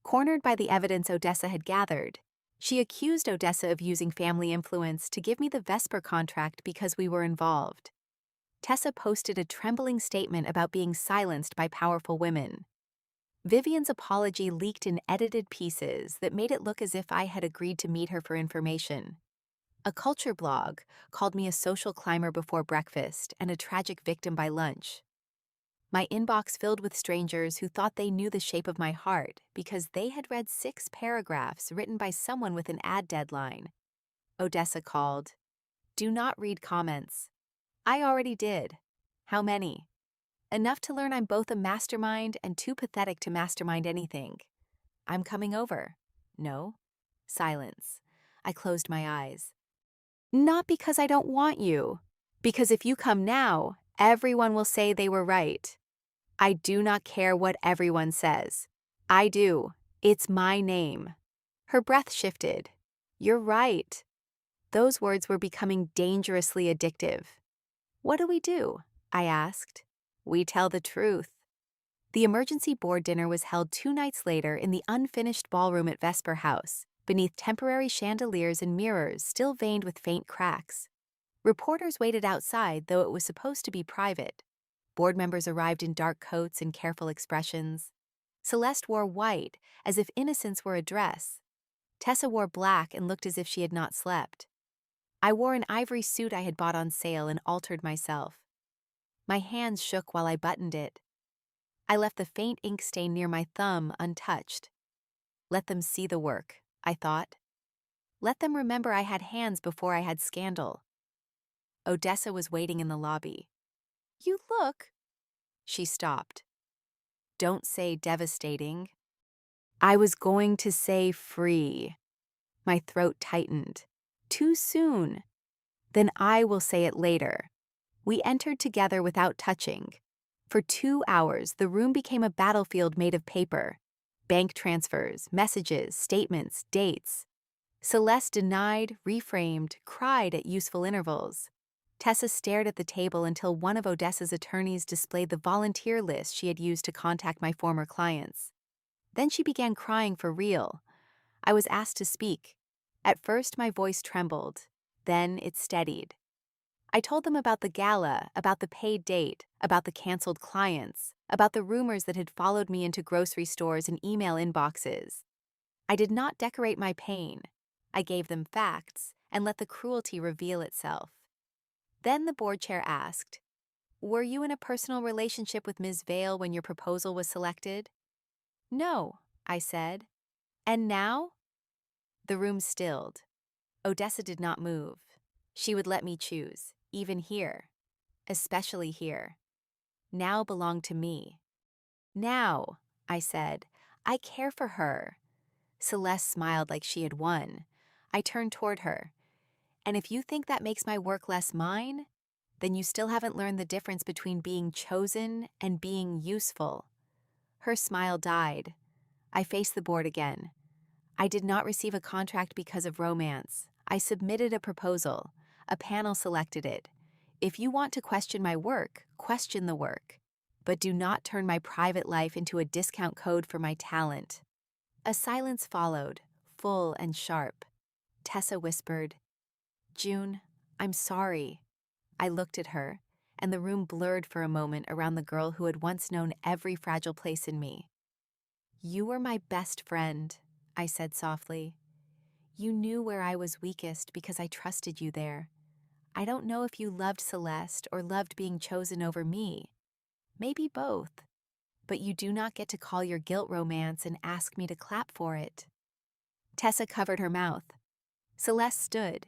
Cornered by the evidence Odessa had gathered, she accused Odessa of using family influence to give me the Vesper contract because we were involved. Tessa posted a trembling statement about being silenced by powerful women. Vivian's apology leaked in edited pieces that made it look as if I had agreed to meet her for information. A culture blog called me a social climber before breakfast and a tragic victim by lunch. My inbox filled with strangers who thought they knew the shape of my heart because they had read 6 paragraphs written by someone with an ad deadline. Odessa called. "Do not read comments." I already did. How many? Enough to learn I'm both a mastermind and too pathetic to mastermind anything. "I'm coming over." "No." Silence. I closed my eyes. "Not because I don't want you. Because if you come now, everyone will say they were right." "I do not care what everyone says." "I do. It's my name." Her breath shifted. "You're right." Those words were becoming dangerously addictive. "What do we do?" I asked. "We tell the truth." The emergency board dinner was held 2 nights later in the unfinished ballroom at Vesper House, beneath temporary chandeliers and mirrors still veined with faint cracks. Reporters waited outside, though it was supposed to be private. Board members arrived in dark coats and careful expressions. Celeste wore white, as if innocence were a dress. Tessa wore black and looked as if she had not slept. I wore an ivory suit I had bought on sale and altered myself. My hands shook while I buttoned it. I left the faint ink stain near my thumb untouched. Let them see the work, I thought. Let them remember I had hands before I had scandal. Odessa was waiting in the lobby. "You look..." She stopped. "Don't say devastating." I was going to say free. My throat tightened. Too soon. Then I will say it later. We entered together without touching. For 2 hours, the room became a battlefield made of paper. Bank transfers, messages, statements, dates. Celeste denied, reframed, cried at useful intervals. Tessa stared at the table until one of Odessa's attorneys displayed the volunteer list she had used to contact my former clients. Then she began crying for real. I was asked to speak. At first, my voice trembled. Then it steadied. I told them about the gala, about the paid date, about the canceled clients, about the rumors that had followed me into grocery stores and email inboxes. I did not decorate my pain. I gave them facts and let the cruelty reveal itself. Then the board chair asked, "Were you in a personal relationship with Ms. Vale when your proposal was selected?" "No," I said. "And now?" The room stilled. Odessa did not move. She would let me choose, even here, especially here. Now belonged to me. "Now," I said, "I care for her." Celeste smiled like she had won. I turned toward her. "And if you think that makes my work less mine, then you still haven't learned the difference between being chosen and being useful." Her smile died. I faced the board again. "I did not receive a contract because of romance. I submitted a proposal. A panel selected it. If you want to question my work, question the work. But do not turn my private life into a discount code for my talent." A silence followed, full and sharp. Tessa whispered, "June, I'm sorry." I looked at her, and the room blurred for a moment around the girl who had once known every fragile place in me. "You were my best friend," I said softly. "You knew where I was weakest because I trusted you there. I don't know if you loved Celeste or loved being chosen over me. Maybe both. But you do not get to call your guilt romance and ask me to clap for it." Tessa covered her mouth. Celeste stood.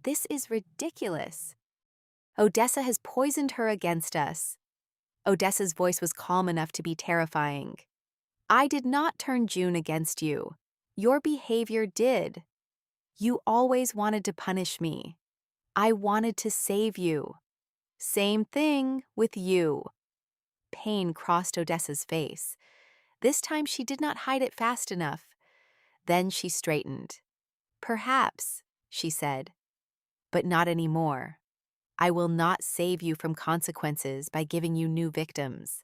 "This is ridiculous. Odessa has poisoned her against us." Odessa's voice was calm enough to be terrifying. "I did not turn June against you. Your behavior did. You always wanted to punish me. I wanted to save you. Same thing with you." Pain crossed Odessa's face. This time she did not hide it fast enough. Then she straightened. "Perhaps," she said, "but not anymore. I will not save you from consequences by giving you new victims.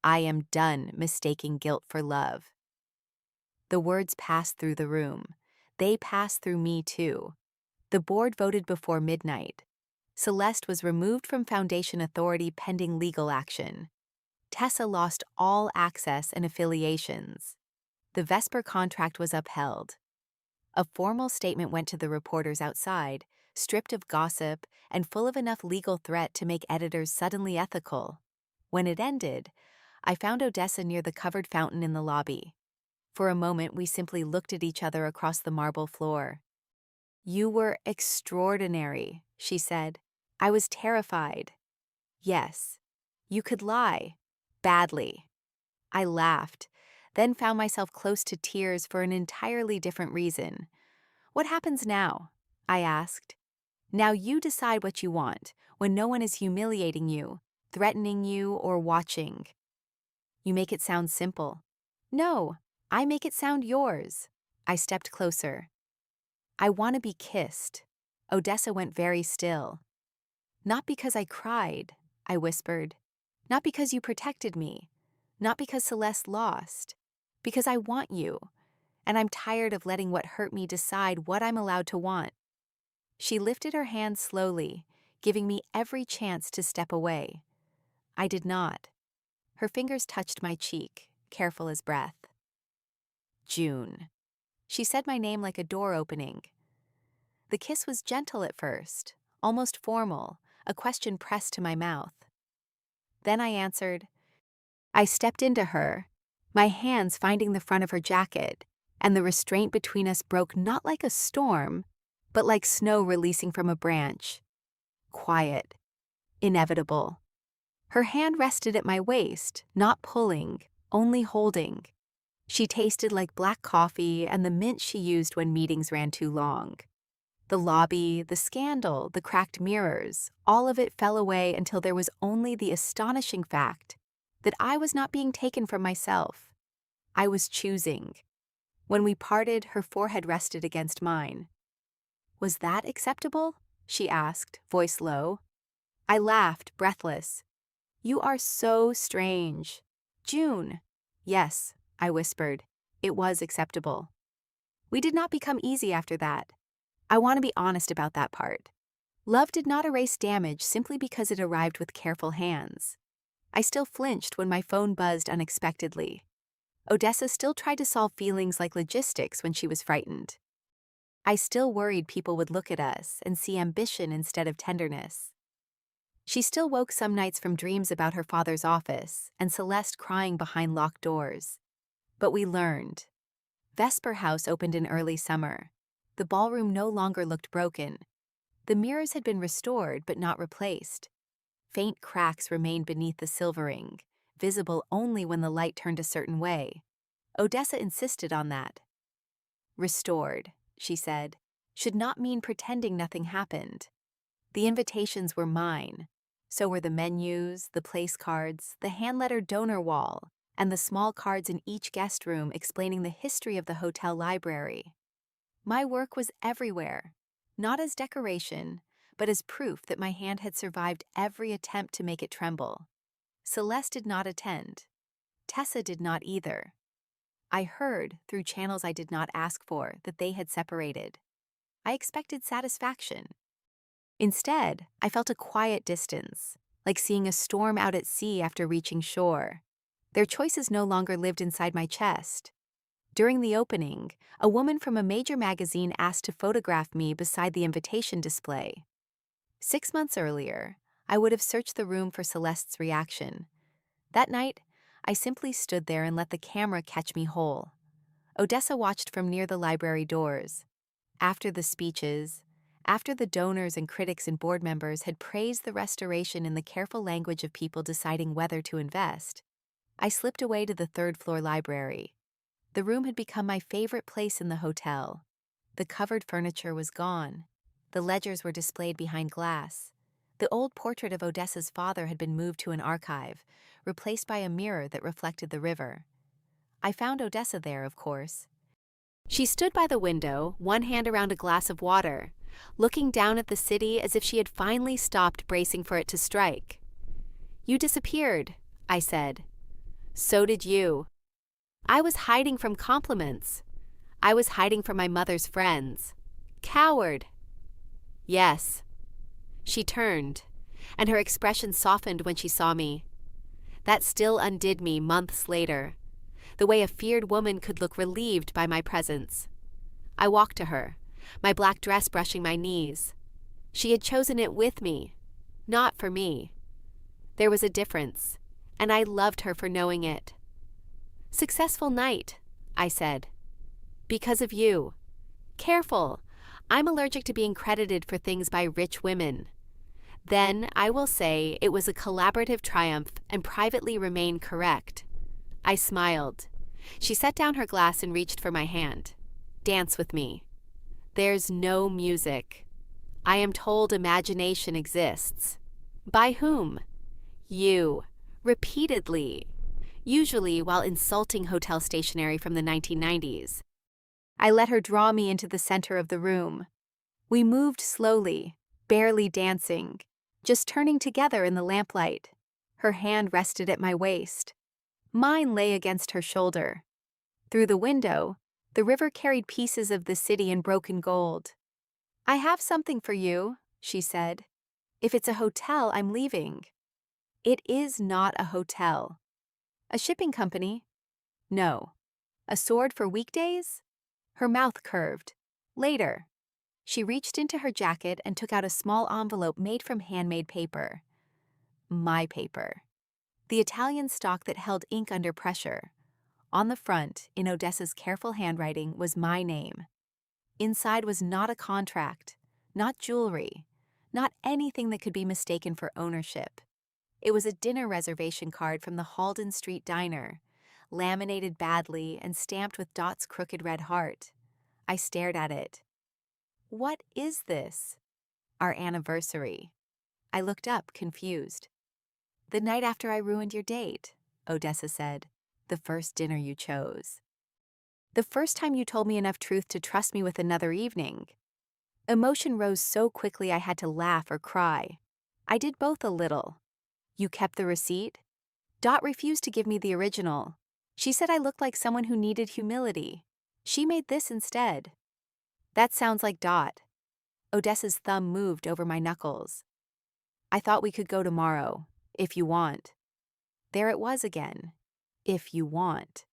I am done mistaking guilt for love." The words passed through the room. They passed through me too. The board voted before midnight. Celeste was removed from Foundation authority pending legal action. Tessa lost all access and affiliations. The Vesper contract was upheld. A formal statement went to the reporters outside, stripped of gossip and full of enough legal threat to make editors suddenly ethical. When it ended, I found Odessa near the covered fountain in the lobby. For a moment, we simply looked at each other across the marble floor. "You were extraordinary," she said. I was terrified. "Yes, you could lie. Badly." I laughed, then found myself close to tears for an entirely different reason. "What happens now?" I asked. "Now you decide what you want, when no one is humiliating you, threatening you, or watching." You make it sound simple. No, I make it sound yours. I stepped closer. "I want to be kissed." Odessa went very still. "Not because I cried," I whispered. "Not because you protected me. Not because Celeste lost. Because I want you. And I'm tired of letting what hurt me decide what I'm allowed to want." She lifted her hand slowly, giving me every chance to step away. I did not. Her fingers touched my cheek, careful as breath. "June." She said my name like a door opening. The kiss was gentle at first, almost formal, a question pressed to my mouth. Then I answered. I stepped into her, my hands finding the front of her jacket, and the restraint between us broke not like a storm, but like snow releasing from a branch. Quiet. Inevitable. Her hand rested at my waist, not pulling, only holding. She tasted like black coffee and the mint she used when meetings ran too long. The lobby, the scandal, the cracked mirrors, all of it fell away until there was only the astonishing fact that I was not being taken from myself. I was choosing. When we parted, her forehead rested against mine. "Was that acceptable?" she asked, voice low. I laughed, breathless. "You are so strange." "June." "Yes," I whispered. It was acceptable. We did not become easy after that. I want to be honest about that part. Love did not erase damage simply because it arrived with careful hands. I still flinched when my phone buzzed unexpectedly. Odessa still tried to solve feelings like logistics when she was frightened. I still worried people would look at us and see ambition instead of tenderness. She still woke some nights from dreams about her father's office and Celeste crying behind locked doors. But we learned. Vesper House opened in early summer. The ballroom no longer looked broken. The mirrors had been restored but not replaced. Faint cracks remained beneath the silvering, visible only when the light turned a certain way. Odessa insisted on that. Restored, she said, should not mean pretending nothing happened. The invitations were mine. So were the menus, the place cards, the hand-lettered donor wall, and the small cards in each guest room explaining the history of the hotel library. My work was everywhere, not as decoration, but as proof that my hand had survived every attempt to make it tremble. Celeste did not attend. Tessa did not either. I heard, through channels I did not ask for, that they had separated. I expected satisfaction. Instead, I felt a quiet distance, like seeing a storm out at sea after reaching shore. Their choices no longer lived inside my chest. During the opening, a woman from a major magazine asked to photograph me beside the invitation display. 6 months earlier, I would have searched the room for Celeste's reaction. That night, I simply stood there and let the camera catch me whole. Odessa watched from near the library doors. After the speeches, after the donors and critics and board members had praised the restoration in the careful language of people deciding whether to invest, I slipped away to the third-floor library. The room had become my favorite place in the hotel. The covered furniture was gone. The ledgers were displayed behind glass. The old portrait of Odessa's father had been moved to an archive, replaced by a mirror that reflected the river. I found Odessa there, of course. She stood by the window, one hand around a glass of water, looking down at the city as if she had finally stopped bracing for it to strike. "You disappeared," I said. "So did you." I was hiding from compliments. I was hiding from my mother's friends. Coward. Yes. She turned, and her expression softened when she saw me. That still undid me months later, the way a feared woman could look relieved by my presence. I walked to her, my black dress brushing my knees. She had chosen it with me, not for me. There was a difference, and I loved her for knowing it. "Successful night," I said. "Because of you. Careful, I'm allergic to being credited for things by rich women." Then I will say it was a collaborative triumph and privately remain correct. I smiled. She set down her glass and reached for my hand. "Dance with me." "There's no music. I am told imagination exists." "By whom?" "You. Repeatedly. Usually while insulting hotel stationery from the 1990s. I let her draw me into the center of the room. We moved slowly, barely dancing, just turning together in the lamplight. Her hand rested at my waist. Mine lay against her shoulder. Through the window, the river carried pieces of the city in broken gold. "I have something for you," she said. "If it's a hotel, I'm leaving." "It is not a hotel." "A shipping company?" "No." "A sword for weekdays?" Her mouth curved. "Later." She reached into her jacket and took out a small envelope made from handmade paper. My paper. The Italian stock that held ink under pressure. On the front, in Odessa's careful handwriting, was my name. Inside was not a contract, not jewelry, not anything that could be mistaken for ownership. It was a dinner reservation card from the Halden Street Diner, laminated badly and stamped with Dot's crooked red heart. I stared at it. What is this? Our anniversary. I looked up, confused. "The night after I ruined your date," Odessa said. "The first dinner you chose. The first time you told me enough truth to trust me with another evening." Emotion rose so quickly I had to laugh or cry. I did both a little. "You kept the receipt?" "Dot refused to give me the original." She said I looked like someone who needed humility. She made this instead. That sounds like Dot. Odessa's thumb moved over my knuckles. I thought we could go tomorrow, if you want. There it was again. If you want.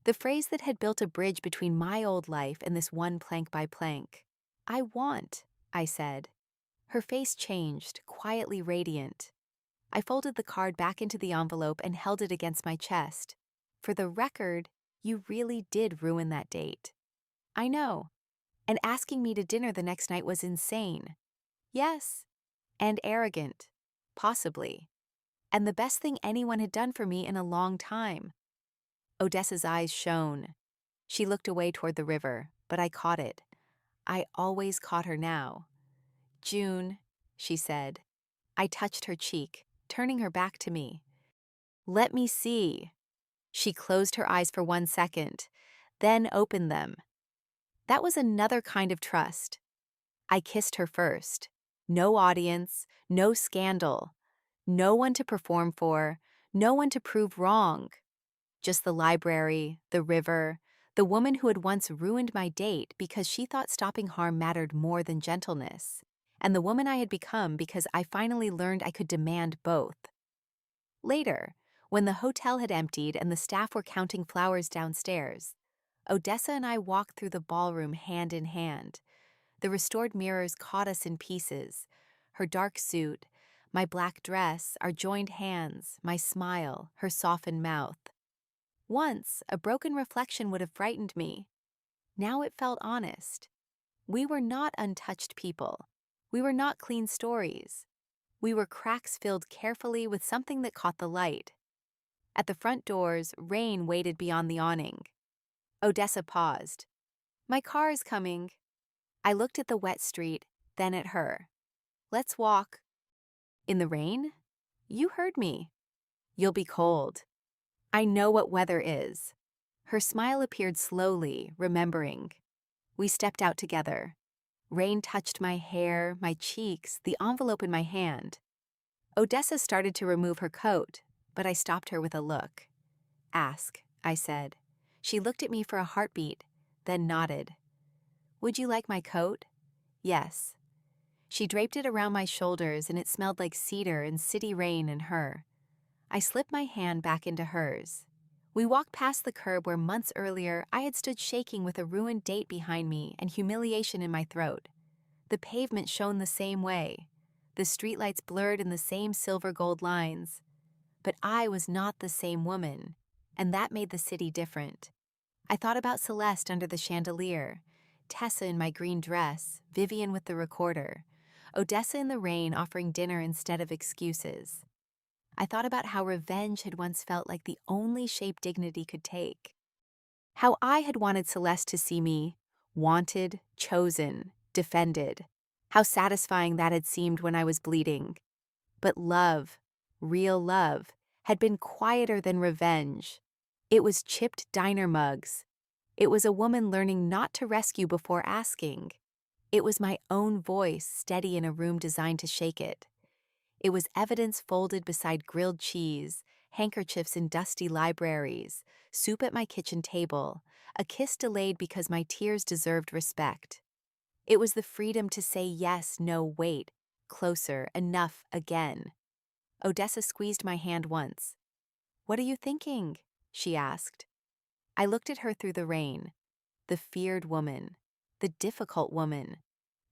The phrase that had built a bridge between my old life and this one plank by plank. I want, I said. Her face changed, quietly radiant. I folded the card back into the envelope and held it against my chest. For the record, you really did ruin that date. I know. And asking me to dinner the next night was insane. Yes. And arrogant. Possibly. And the best thing anyone had done for me in a long time. Odessa's eyes shone. She looked away toward the river, but I caught it. I always caught her now. June, she said. I touched her cheek, turning her back to me. Let me see. She closed her eyes for 1 second, then opened them. That was another kind of trust. I kissed her first. No audience, no scandal. No one to perform for, no one to prove wrong. Just the library, the river, the woman who had once ruined my date because she thought stopping harm mattered more than gentleness, and the woman I had become because I finally learned I could demand both. Later, when the hotel had emptied and the staff were counting flowers downstairs, Odessa and I walked through the ballroom hand in hand. The restored mirrors caught us in pieces. Her dark suit, my black dress, our joined hands, my smile, her softened mouth. Once, a broken reflection would have frightened me. Now it felt honest. We were not untouched people. We were not clean stories. We were cracks filled carefully with something that caught the light. At the front doors, rain waited beyond the awning. Odessa paused. My car is coming. I looked at the wet street, then at her. Let's walk. In the rain? You heard me. You'll be cold. I know what weather is. Her smile appeared slowly, remembering. We stepped out together. Rain touched my hair, my cheeks, the envelope in my hand. Odessa started to remove her coat, but I stopped her with a look. Ask, I said. She looked at me for a heartbeat, then nodded. Would you like my coat? Yes. She draped it around my shoulders and it smelled like cedar and city rain and her. I slipped my hand back into hers. We walked past the curb where months earlier I had stood shaking with a ruined date behind me and humiliation in my throat. The pavement shone the same way. The streetlights blurred in the same silver gold lines. But I was not the same woman, and that made the city different. I thought about Celeste under the chandelier, Tessa in my green dress, Vivian with the recorder, Odessa in the rain offering dinner instead of excuses. I thought about how revenge had once felt like the only shape dignity could take. How I had wanted Celeste to see me, wanted, chosen, defended. How satisfying that had seemed when I was bleeding. But love, real love, had been quieter than revenge. It was chipped diner mugs. It was a woman learning not to rescue before asking. It was my own voice steady in a room designed to shake it. It was evidence folded beside grilled cheese, handkerchiefs in dusty libraries, soup at my kitchen table, a kiss delayed because my tears deserved respect. It was the freedom to say yes, no, wait, closer, enough, again. Odessa squeezed my hand once. What are you thinking? She asked. I looked at her through the rain. The feared woman. The difficult woman.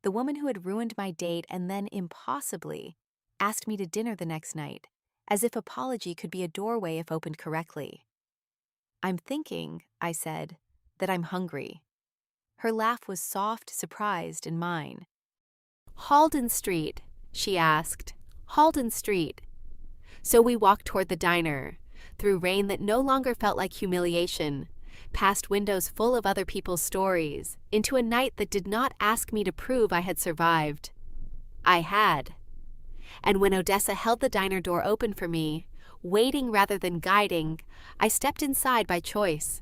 The woman who had ruined my date and then, impossibly, asked me to dinner the next night, as if apology could be a doorway if opened correctly. I'm thinking, I said, that I'm hungry. Her laugh was soft, surprised, and mine. Halden Street, she asked. Halden Street. So we walked toward the diner, through rain that no longer felt like humiliation, past windows full of other people's stories, into a night that did not ask me to prove I had survived. I had. And when Odessa held the diner door open for me, waiting rather than guiding, I stepped inside by choice.